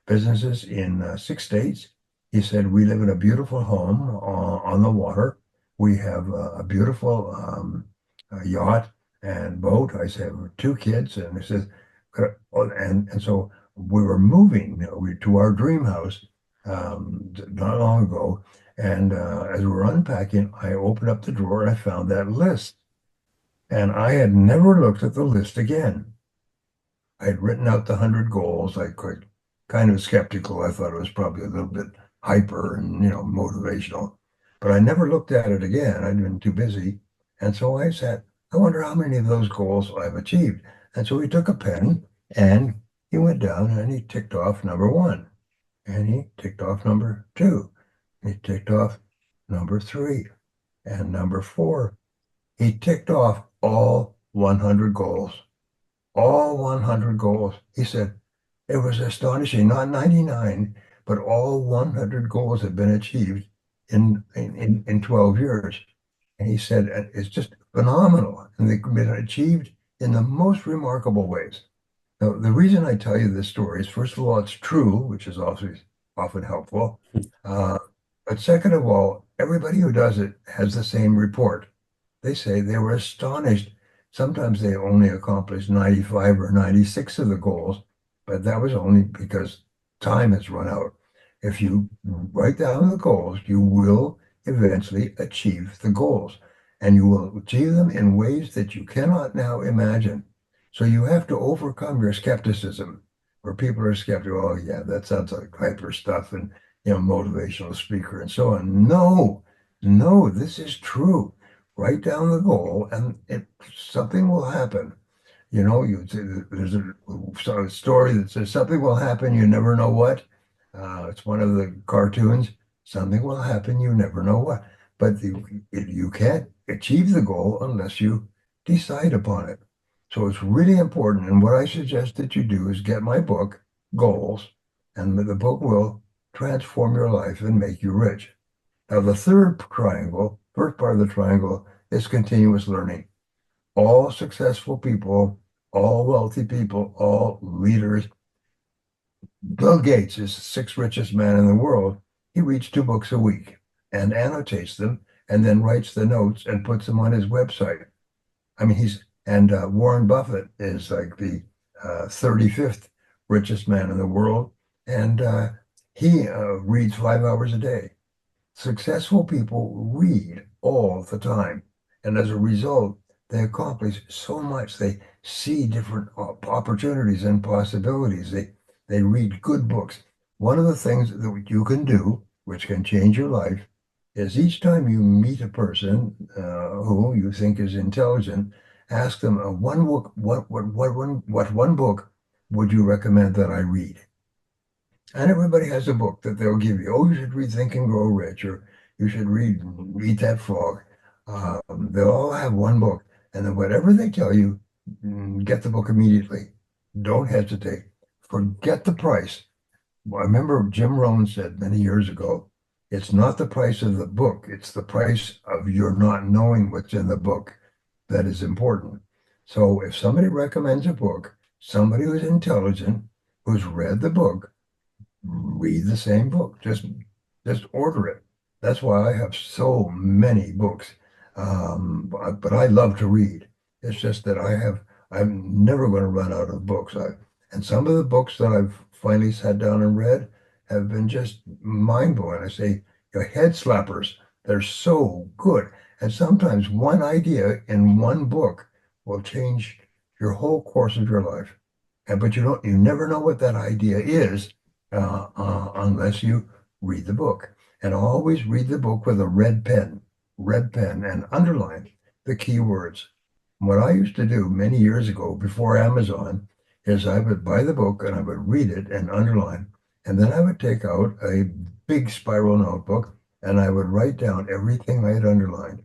businesses in 6 states. He said, we live in a beautiful home on the water. We have a beautiful yacht and boat. I said, two kids. And he says, and so we were moving to our dream house not long ago. And as we were unpacking, I opened up the drawer and I found that list. And I had never looked at the list again. I had written out the 100 goals. I quite kind of skeptical. I thought it was probably a little bit hyper and, motivational. But I never looked at it again. I'd been too busy. And so I said, I wonder how many of those goals I've achieved. And so he took a pen and he went down and he ticked off number one. And he ticked off number two. He ticked off number three and number four. He ticked off all 100 goals, all 100 goals. He said it was astonishing, not 99, but all 100 goals had been achieved in 12 years. And he said it's just phenomenal. And they've been achieved in the most remarkable ways. Now, the reason I tell you this story is, first of all, it's true, which is also often helpful. But second of all, everybody who does it has the same report. They say they were astonished. Sometimes they only accomplished 95 or 96 of the goals, but that was only because time has run out. If you write down the goals, you will eventually achieve the goals, and you will achieve them in ways that you cannot now imagine. So you have to overcome your skepticism, where people are skeptical. Oh, yeah, that sounds like hyper stuff and motivational speaker and so on. No, no, this is true. Write down the goal, and something will happen. There's a story that says something will happen. You never know what. It's one of the cartoons. Something will happen. You never know what. But you can't achieve the goal unless you decide upon it. So it's really important. And what I suggest that you do is get my book, Goals, and the book will transform your life and make you rich. Now, the third triangle, first part of the triangle, is continuous learning. All successful people, all wealthy people, all leaders. Bill Gates is the sixth richest man in the world. He reads 2 books a week and annotates them and then writes the notes and puts them on his website. I mean, Warren Buffett is like the 35th richest man in the world, and he reads 5 hours a day. Successful people read all the time. And as a result, they accomplish so much. They see different opportunities and possibilities. They read good books. One of the things that you can do, which can change your life, is each time you meet a person who you think is intelligent, ask them one book, what one book would you recommend that I read? And everybody has a book that they'll give you. Oh, you should read Think and Grow Rich, or you should read Eat That Frog. They'll all have one book. And then whatever they tell you, get the book immediately. Don't hesitate. Forget the price. I remember Jim Rohn said many years ago, it's not the price of the book, it's the price of your not knowing what's in the book that is important. So if somebody recommends a book, somebody who's intelligent, who's read the book, read the same book. Just order it. That's why I have so many books. But I love to read. It's just that I'm never going to run out of books. And some of the books that I've finally sat down and read have been just mind-blowing. I say, head slappers. They're so good. And sometimes one idea in one book will change your whole course of your life. But you never know what that idea is unless you read the book. And always read the book with a red pen, and underline the key words. What I used to do many years ago before Amazon is I would buy the book and I would read it and underline. And then I would take out a big spiral notebook and I would write down everything I had underlined.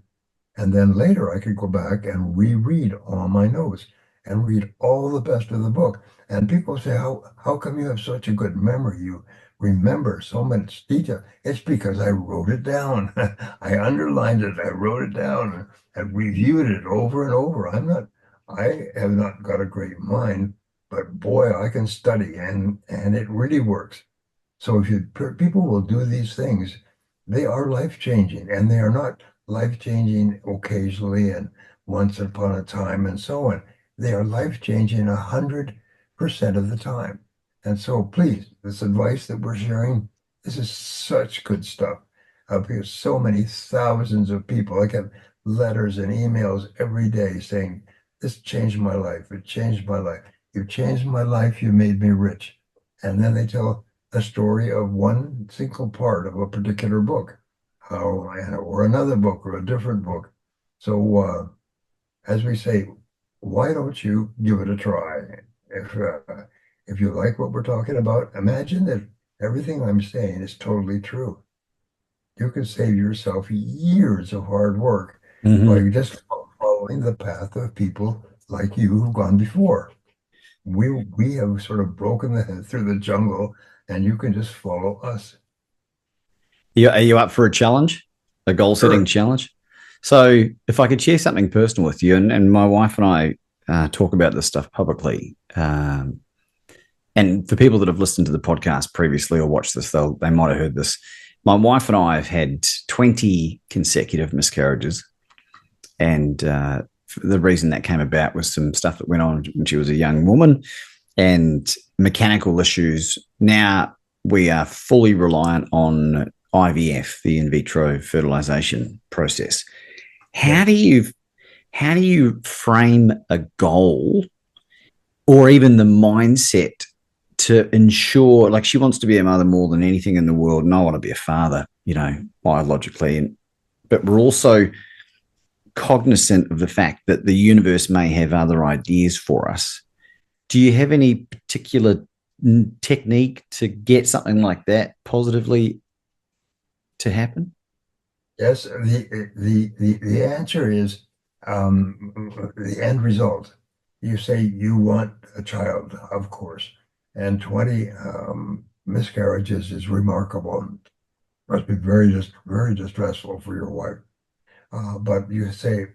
And then later I could go back and reread all my notes and read all the best of the book. And people say, how come you have such a good memory? You remember so much detail. It's because I wrote it down. I underlined it. I wrote it down and reviewed it over and over. I have not got a great mind, but boy, I can study and it really works. So if people will do these things, they are life changing, and they are not life changing occasionally and once upon a time and so on. They are life changing 100% of the time. And so please, this advice that we're sharing, this is such good stuff. Because so many thousands of people, I get letters and emails every day saying, this changed my life. It changed my life. You changed my life. You made me rich. And then they tell a story of one single part of a particular book, or another book or a different book. So, as we say, why don't you give it a try? If uh, if you like what we're talking about, imagine that everything I'm saying is totally true. You can save yourself years of hard work by Hmm. just following the path of people like you who've gone before. We have sort of broken through the jungle, and you can just follow us. Are you up for a challenge, a goal setting Sure. challenge? So, if I could share something personal with you, and my wife and I talk about this stuff publicly, and for people that have listened to the podcast previously or watched this, they might have heard this. My wife and I have had 20 consecutive miscarriages, and the reason that came about was some stuff that went on when she was a young woman and mechanical issues. Now we are fully reliant on IVF, the in vitro fertilization process. How Yes. do you how do you frame a goal or even the mindset to ensure, like, she wants to be a mother more than anything in the world, and I want to be a father, biologically, but we're also cognizant of the fact that the universe may have other ideas for us. Do you have any particular technique to get something like that positively to happen? Yes. The answer is the end result. You say you want a child, of course, and 20 miscarriages is remarkable. Must be very distressful for your wife. But you say,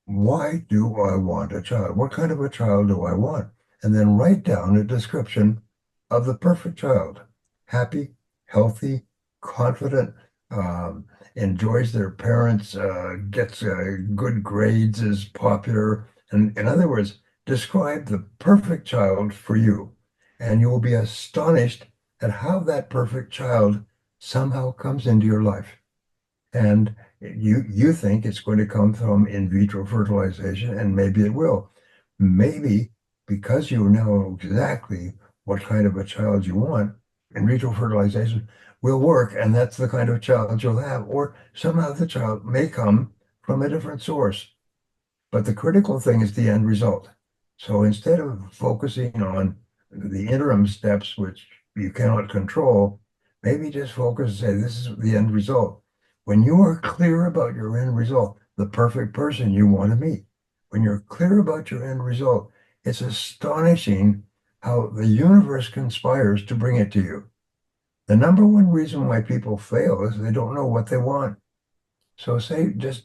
why do I want a child? What kind of a child do I want? And then write down a description of the perfect child: happy, healthy, confident, enjoys their parents, gets good grades, is popular. And in other words, describe the perfect child for you. And you will be astonished at how that perfect child somehow comes into your life. And you think it's going to come from in vitro fertilization, and maybe it will. Maybe because you know exactly what kind of a child you want, in vitro fertilization will work, and that's the kind of child you'll have. Or somehow the child may come from a different source. But the critical thing is the end result. So instead of focusing on the interim steps, which you cannot control, maybe just focus and say, this is the end result. When you are clear about your end result, the perfect person you want to meet, when you're clear about your end result, it's astonishing how the universe conspires to bring it to you. The number one reason why people fail is they don't know what they want. So say just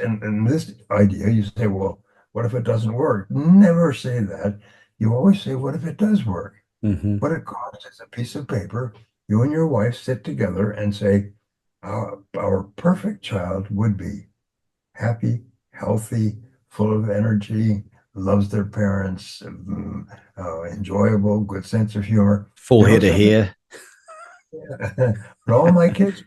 in this idea, you say, well, what if it doesn't work? Never say that. You always say, what if it does work? Mm-hmm. What it costs is a piece of paper. You and your wife sit together and say, our perfect child would be happy, healthy, full of energy, loves their parents, enjoyable, good sense of humor. Full You know head of something? hair. But all my kids,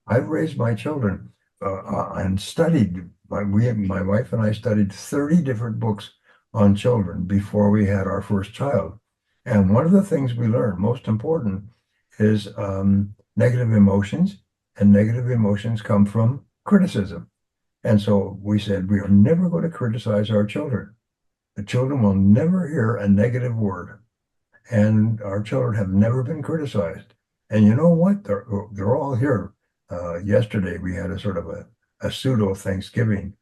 I've raised my children and studied. My wife and I studied 30 different books on children before we had our first child. And one of the things we learned, most important, is negative emotions. And negative emotions come from criticism. And so we said, we are never going to criticize our children. The children will never hear a negative word, and our children have never been criticized. And you know what? They're all here. Yesterday we had a sort of a pseudo Thanksgiving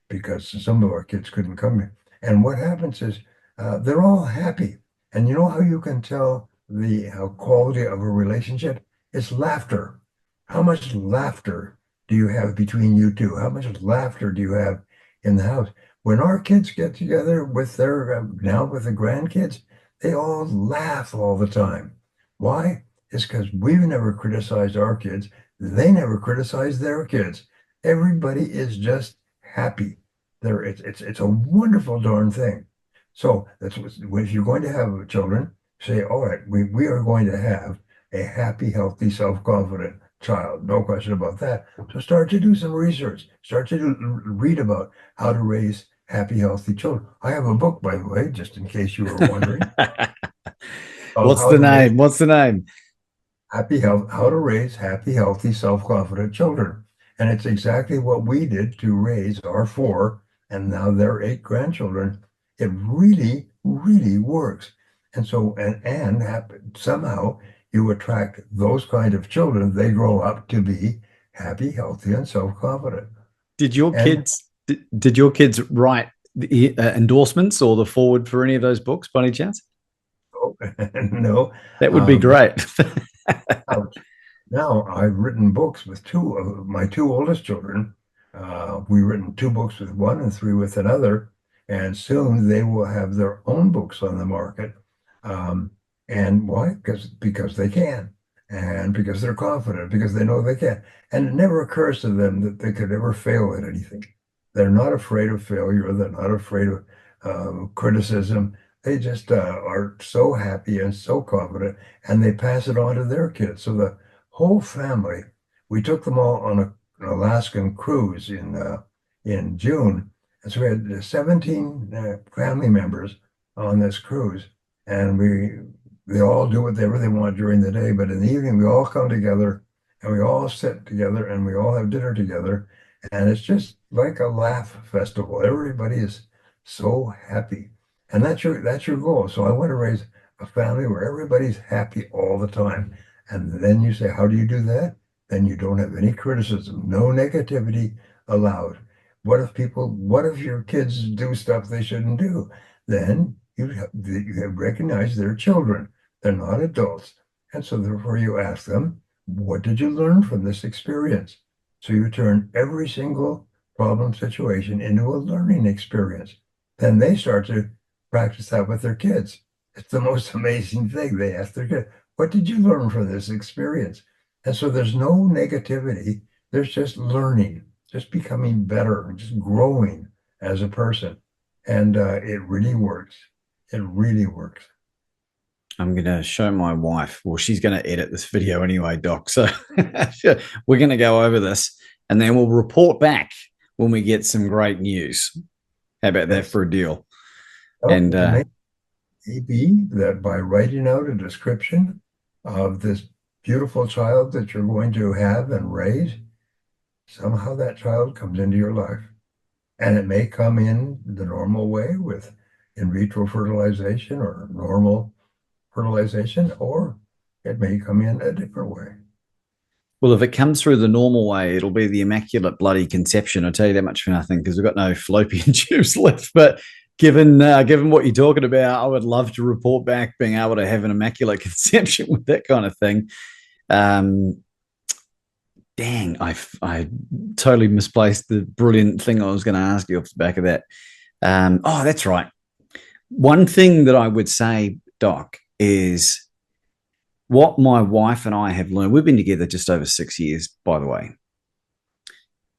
because some of our kids couldn't come here. And what happens is they're all happy. And you know how you can tell the quality of a relationship? It's laughter. How much laughter do you have between you two? How much laughter do you have in the house? when our kids get together with their now with the grandkids, they all laugh all the time. Why? It's because we've never criticized our kids. They never criticized their kids. Everybody is just happy. It's a wonderful darn thing. So that's what, if you're going to have children, say, all right, we are going to have a happy, healthy, self-confident child. No question about that. So start to do some research. Start to read about how to raise happy, healthy children. I have a book, by the way, just in case you were wondering, called What's How the to Raise name? What's the name? How to Raise Happy, Healthy, Self-Confident Children. And it's exactly what we did to raise our four and now their eight grandchildren. It really, really works. And so, somehow you attract those kind of children. They grow up to be happy, healthy, and self-confident. Did your And kids did your kids write the endorsements or the forward for any of those books by any chance? oh, no, That would be but great. now I've written books with two of my two oldest children. We've written two books with one and three with another, and soon they will have their own books on the market. Um, and why? Because they can, and because they're confident, because they know they can. And it never occurs to them that they could ever fail at anything. They're not afraid of failure. They're not afraid of criticism. They just are so happy and so confident, and they pass it on to their kids. So the whole family, we took them all on an Alaskan cruise in June, and so we had 17 family members on this cruise, and they all do whatever they want during the day, but in the evening we all come together and we all sit together and we all have dinner together, and it's just like a laugh festival. Everybody is so happy, and that's your goal. So I want to raise a family where everybody's happy all the time. And then you say, how do you do that? Then you don't have any criticism, no negativity allowed. What if your kids do stuff they shouldn't do? Then you have recognized they're children. They're not adults. And so therefore you ask them, what did you learn from this experience? So you turn every single problem situation into a learning experience. Then they start to practice that with their kids. It's the most amazing thing. They ask their kids, what did you learn from this experience? And so there's no negativity. There's just learning, just becoming better, just growing as a person. And it really works. It really works. I'm going to show my wife. Well, she's going to edit this video anyway, Doc. So we're going to go over this and then we'll report back when we get some great news. How about that for a deal? Oh, And maybe that by writing out a description of this beautiful child that you're going to have and raise, somehow that child comes into your life. And it may come in the normal way with in vitro fertilization or normal fertilization, or it may come in a different way. well, if it comes through the normal way, it'll be the immaculate bloody conception. I'll tell you that much for nothing because we've got no fallopian tubes left. But given what you're talking about, I would love to report back being able to have an immaculate conception with that kind of thing. Dang, I totally misplaced the brilliant thing I was going to ask you off the back of that. Oh, that's right. One thing that I would say, Doc, is what my wife and I have learned. We've been together just over 6 years, by the way.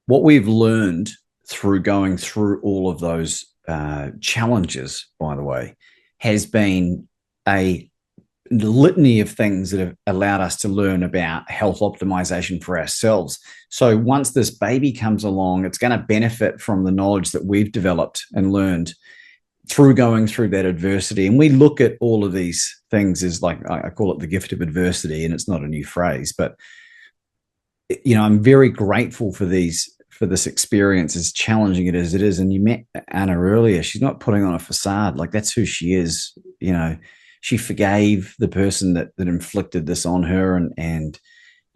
What we've learned through going through all of those challenges, by the way, has been a litany of things that have allowed us to learn about health optimization for ourselves. So once this baby comes along, it's going to benefit from the knowledge that we've developed and learned through going through that adversity. And we look at all of these things as, like, I call it the gift of adversity, and it's not a new phrase, but I'm very grateful for this experience, as challenging it is. And you met Anna earlier. She's not putting on a facade. Like, that's who she is. She forgave the person that inflicted this on her. And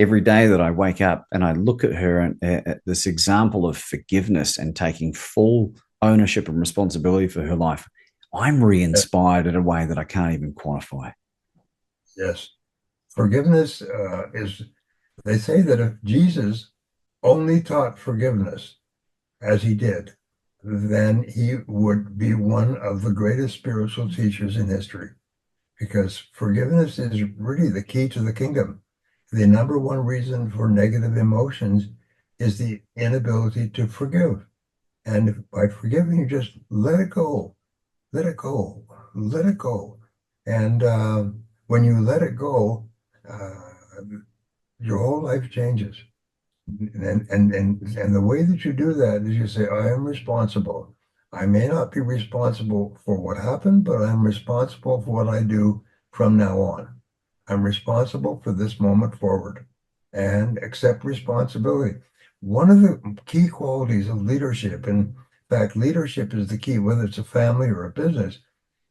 every day that I wake up and I look at her and at this example of forgiveness and taking full ownership and responsibility for her life, I'm re-inspired in a way that I can't even quantify. Yes. Forgiveness they say that if Jesus only taught forgiveness as he did, then he would be one of the greatest spiritual teachers in history, because forgiveness is really the key to the kingdom. The number one reason for negative emotions is the inability to forgive. And by forgiving, you just let it go, let it go, let it go. And when you let it go, uh, your whole life changes. And the way that you do that is you say, I am responsible. I may not be responsible for what happened, but I'm responsible for what I do from now on. I'm responsible for this moment forward and accept responsibility. One of the key qualities of leadership, in fact, leadership is the key, whether it's a family or a business,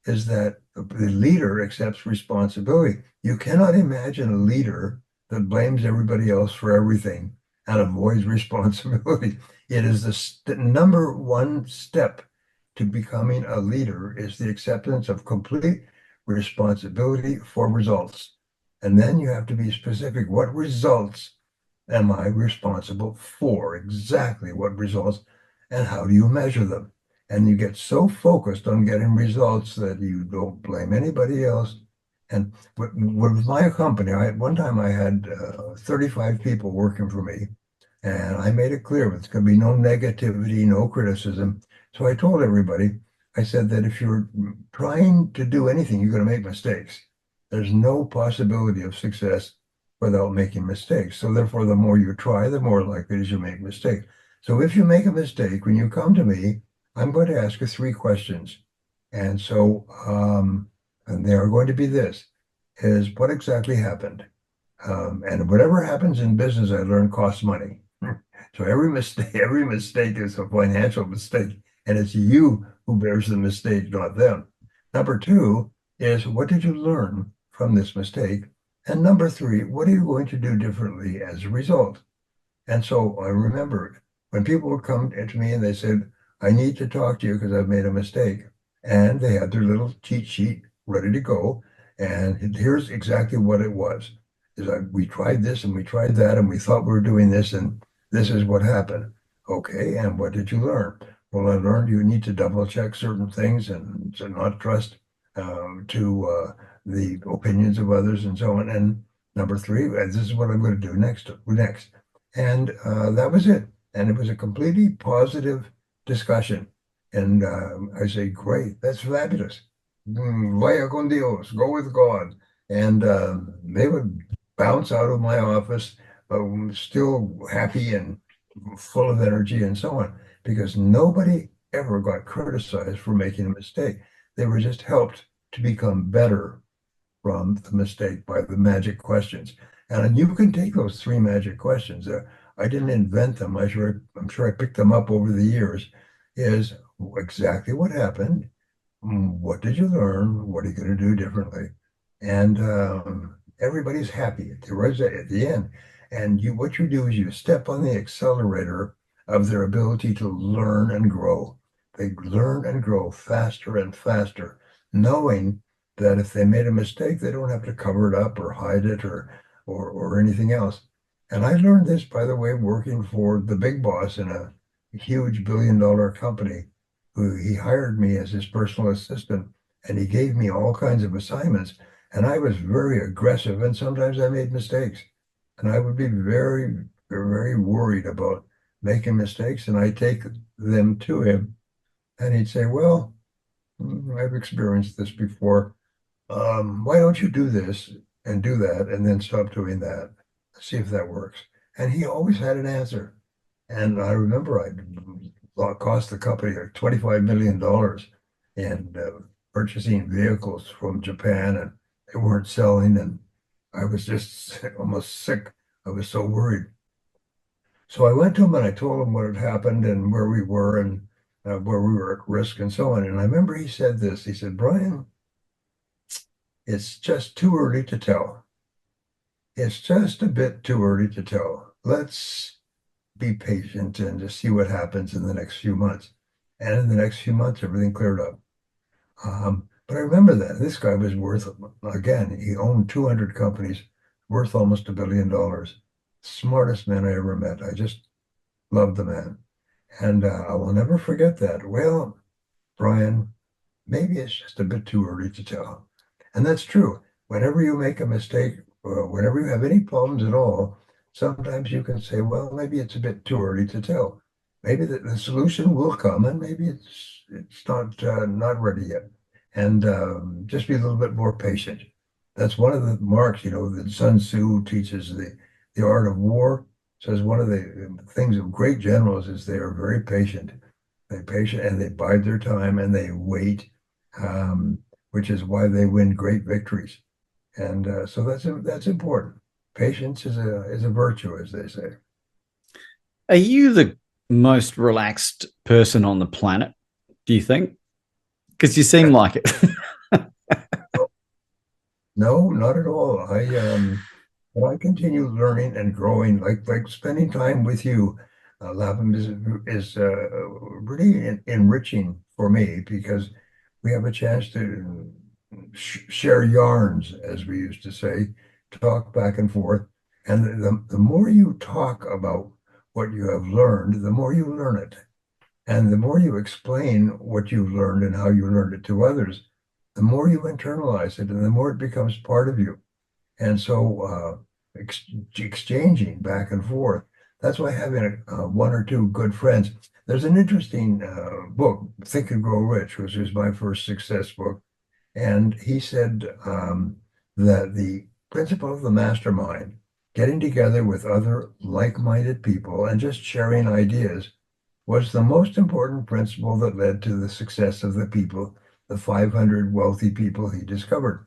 is that the leader accepts responsibility. You cannot imagine a leader that blames everybody else for everything and avoids responsibility. It is the number one step to becoming a leader is the acceptance of complete responsibility for results. And then you have to be specific. What results am I responsible for? Exactly what results, and how do you measure them? And you get so focused on getting results that you don't blame anybody else. And with my company, one time I had 35 people working for me, and I made it clear there's going to be no negativity, no criticism. So I told everybody, I said that if you're trying to do anything, you're going to make mistakes. There's no possibility of success without making mistakes. So therefore, the more you try, the more likely it is you make mistakes. So if you make a mistake, when you come to me, I'm going to ask you three questions. And so, and they are going to be this, is what exactly happened? And whatever happens in business, I learned costs money. So every mistake is a financial mistake, and it's you who bears the mistake, not them. Number two is, what did you learn from this mistake? And number three, what are you going to do differently as a result? And so I remember when people would come to me and they said, I need to talk to you because I've made a mistake. And they had their little cheat sheet ready to go. And here's exactly what it was. Is like, we tried this and we tried that and we thought we were doing this and this is what happened. Okay, and what did you learn? Well, I learned you need to double check certain things and to not trust to the opinions of others and so on. And number three, this is what I'm going to do next. And that was it. And it was a completely positive discussion. And I say, great, that's fabulous. Vaya con Dios, go with God. And they would bounce out of my office, still happy and full of energy and so on, because nobody ever got criticized for making a mistake. They were just helped to become better from the mistake by the magic questions. And you can take those three magic questions. I didn't invent them. I'm sure I picked them up over the years. Is exactly what happened. What did you learn? What are you going to do differently? And everybody's happy at the end. And what you do is you step on the accelerator of their ability to learn and grow. They learn and grow faster and faster, knowing that if they made a mistake, they don't have to cover it up or hide it or anything else. And I learned this, by the way, working for the big boss in a huge billion-dollar company, who he hired me as his personal assistant, and he gave me all kinds of assignments. And I was very aggressive, and sometimes I made mistakes. And I would be very, very worried about making mistakes. And I'd take them to him, and he'd say, well, I've experienced this before. Why don't you do this and do that, and then stop doing that? See if that works. And he always had an answer. And I remember I cost the company like $25 million in purchasing vehicles from Japan, and they weren't selling. And I was just almost sick. I was so worried. So I went to him and I told him what had happened and where we were and where we were at risk and so on. And I remember he said this. He said, Brian, it's just too early to tell. It's just a bit too early to tell. Let's be patient and just see what happens in the next few months. And in the next few months, everything cleared up. But I remember that this guy was worth, again, he owned 200 companies, worth almost $1 billion. Smartest man I ever met. I just loved the man. And I will never forget that. Well, Brian, maybe it's just a bit too early to tell. And that's true. Whenever you make a mistake, or whenever you have any problems at all, sometimes you can say, well, maybe it's a bit too early to tell. Maybe the solution will come, and maybe it's not ready yet. And just be a little bit more patient. That's one of the marks, that Sun Tzu teaches the art of war. Says one of the things of great generals is they are very patient. They're patient and they bide their time and they wait, which is why they win great victories. And so that's important. Patience is a virtue, as they say. Are you the most relaxed person on the planet, do you think? Because you seem like it. No, not at all. But I continue learning and growing, like spending time with you, Lapham is really enriching for me because we have a chance to share yarns, as we used to say, talk back and forth. And the more you talk about what you have learned, the more you learn it. And the more you explain what you've learned and how you learned it to others, the more you internalize it and the more it becomes part of you. And so exchanging back and forth. That's why having one or two good friends. There's an interesting book, Think and Grow Rich, which was my first success book. And he said that the principle of the mastermind, getting together with other like-minded people and just sharing ideas, was the most important principle that led to the success of the people, the 500 wealthy people he discovered.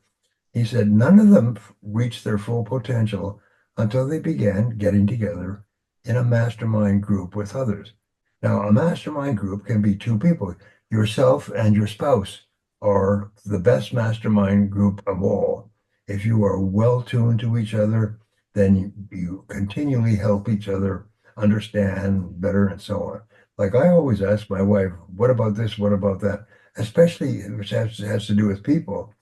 He said none of them reached their full potential until they began getting together in a mastermind group with others. Now, a mastermind group can be two people. Yourself and your spouse are the best mastermind group of all. If you are well tuned to each other, then you continually help each other understand better and so on. Like I always ask my wife, what about this? What about that? Especially which has to do with people.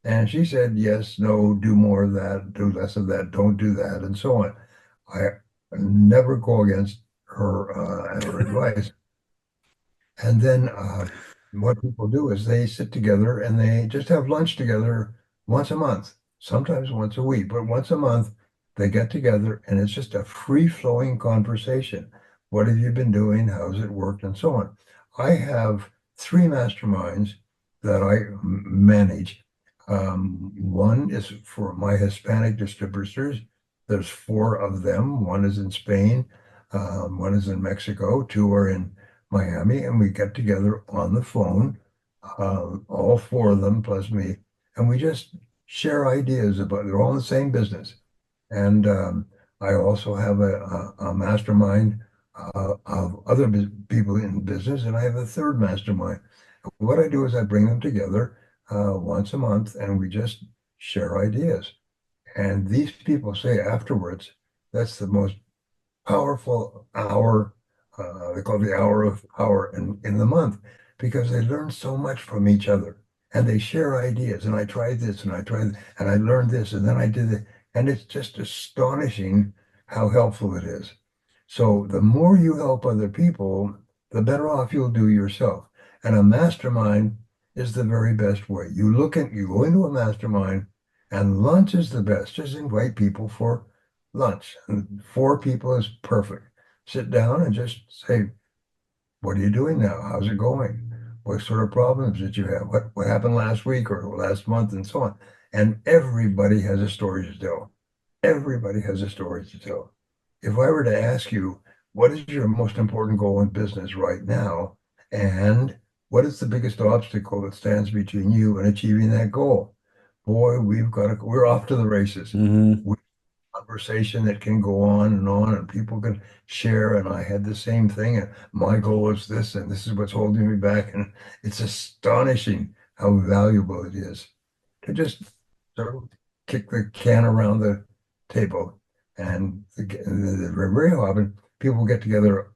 And she said, yes, no, do more of that, do less of that, don't do that, and so on. I never go against her advice. And then what people do is they sit together and they just have lunch together once a month, sometimes once a week, but once a month they get together and it's just a free-flowing conversation. What have you been doing? How's it worked? And so on. I have three masterminds that I manage. One is for my Hispanic distributors. There's four of them. One is in Spain, one is in Mexico, two are in Miami, and we get together on the phone, all four of them plus me, and we just share ideas about. They're all in the same business, and I also have a mastermind of other people in business, and I have a third mastermind. What I do is I bring them together once a month, and we just share ideas. And these people say afterwards, that's the most powerful hour. They call it the hour of power in the month because they learn so much from each other and they share ideas. And I tried this and I tried and I learned this and then I did it. And it's just astonishing how helpful it is. So the more you help other people, the better off you'll do yourself. And a mastermind is the very best way. You go into a mastermind and lunch is the best. Just invite people for lunch. And four people is perfect. Sit down and just say, what are you doing now? How's it going? What sort of problems did you have? What happened last week or last month and so on? And everybody has a story to tell. Everybody has a story to tell. If I were to ask you, what is your most important goal in business right now? And what is the biggest obstacle that stands between you and achieving that goal? Boy, we're off to the races. Mm-hmm. Conversation that can go on and people can share and I had the same thing and my goal is this and this is what's holding me back and it's astonishing how valuable it is to just sort of kick the can around the table and very often people get together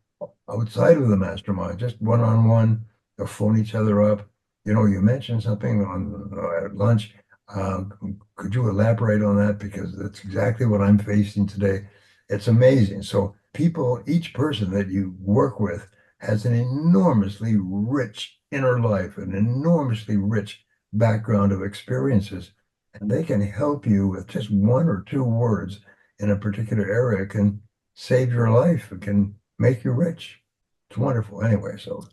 outside of the mastermind just one-on-one. They'll phone each other up. You mentioned something on at lunch. Could you elaborate on that? Because that's exactly what I'm facing today. It's amazing. So each person that you work with has an enormously rich inner life, an enormously rich background of experiences, and they can help you with just one or two words in a particular area can save your life. It can make you rich. It's wonderful. Anyway, so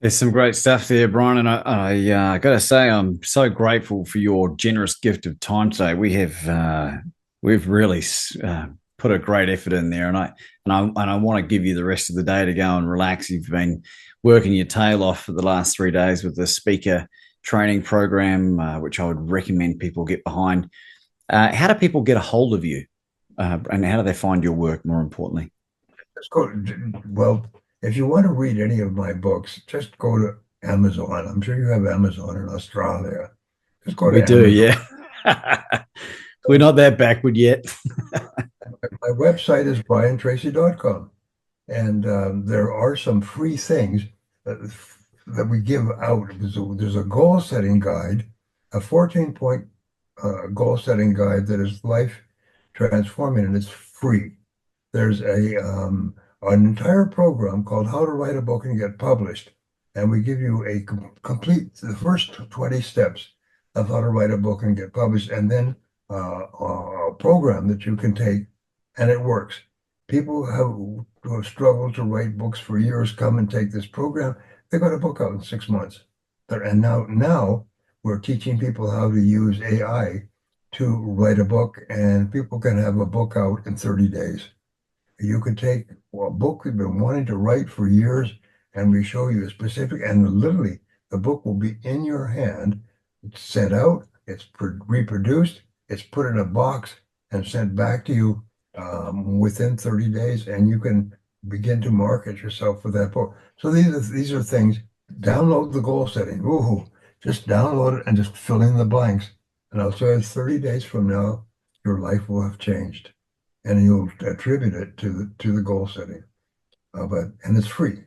There's some great stuff there, Brian, and I got to say I'm so grateful for your generous gift of time today. We've really put a great effort in there, and I want to give you the rest of the day to go and relax. You've been working your tail off for the last 3 days with the speaker training program, which I would recommend people get behind. How do people get a hold of you, and how do they find your work? More importantly, let's go. Well, if you want to read any of my books, just go to Amazon. I'm sure you have Amazon in Australia. Just go to we do, Amazon. yeah. We're not that backward yet. My website is briantracy.com. And there are some free things that we give out. There's a goal setting guide, a 14-point goal setting guide that is life transforming, and it's free. There's an entire program called How to Write a Book and Get Published. And we give you a complete, the first 20 steps of how to write a book and get published, and then a program that you can take, and it works. People who have struggled to write books for years come and take this program. They got a book out in 6 months. And now we're teaching people how to use AI to write a book, and people can have a book out in 30 days. You can take a book you've been wanting to write for years, and we show you a specific, and literally the book will be in your hand. It's sent out, it's reproduced, it's put in a box and sent back to you within 30 days, and you can begin to market yourself for that book. So these are things. Download the goal setting. Ooh, just download it and just fill in the blanks. And I'll tell you, 30 days from now, your life will have changed, and you'll attribute it to the goal setting. And it's free.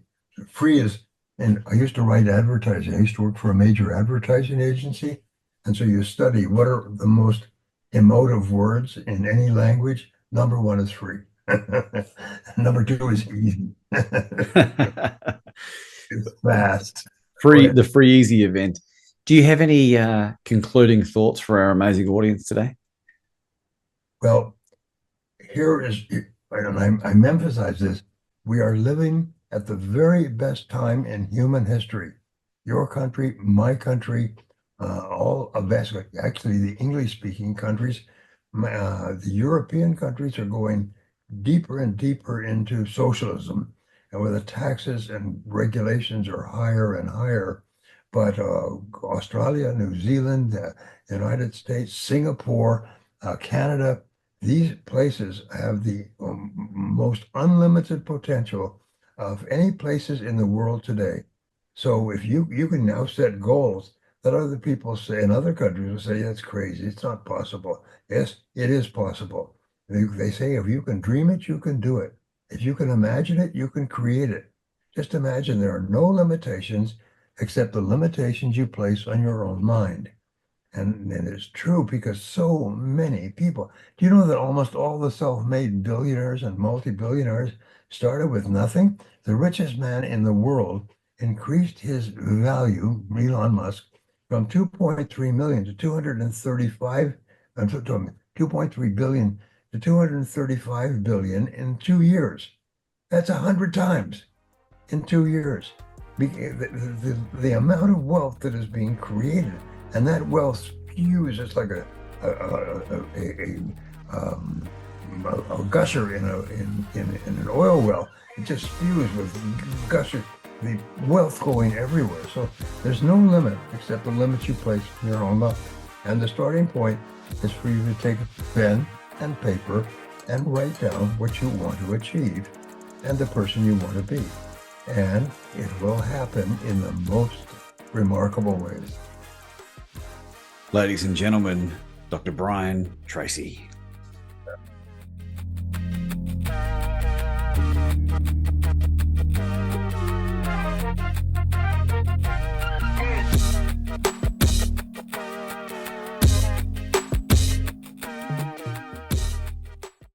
Free is, and I used to write advertising. I used to work for a major advertising agency, and so you study what are the most emotive words in any language. Number one is free. Number two is easy. It's fast. The free easy event. Do you have any concluding thoughts for our amazing audience today? Well, here is, and I emphasize this, we are living at the very best time in human history. Your country, my country, all of us, actually the English-speaking countries, the European countries are going deeper and deeper into socialism, and where the taxes and regulations are higher and higher. But Australia, New Zealand, the United States, Singapore, Canada, these places have the most unlimited potential of any places in the world today. So if you can now set goals that other people say in other countries will say, that's crazy, it's not possible. Yes, it is possible. They say if you can dream it, you can do it. If you can imagine it, you can create it. Just imagine there are no limitations except the limitations you place on your own mind. And it's true because so many people, do you know that almost all the self-made billionaires and multi-billionaires started with nothing? The richest man in the world increased his value, Elon Musk, from 2.3 million to 235, 2.3 billion to 235 billion in 2 years. That's 100 times in 2 years. The amount of wealth that is being created, and that wealth spews. It's like a gusher in an oil well. It just spews with gusher, the wealth going everywhere. So there's no limit except the limits you place in your own life. And the starting point is for you to take a pen and paper and write down what you want to achieve and the person you want to be. And it will happen in the most remarkable ways. Ladies and gentlemen, Dr. Brian Tracy.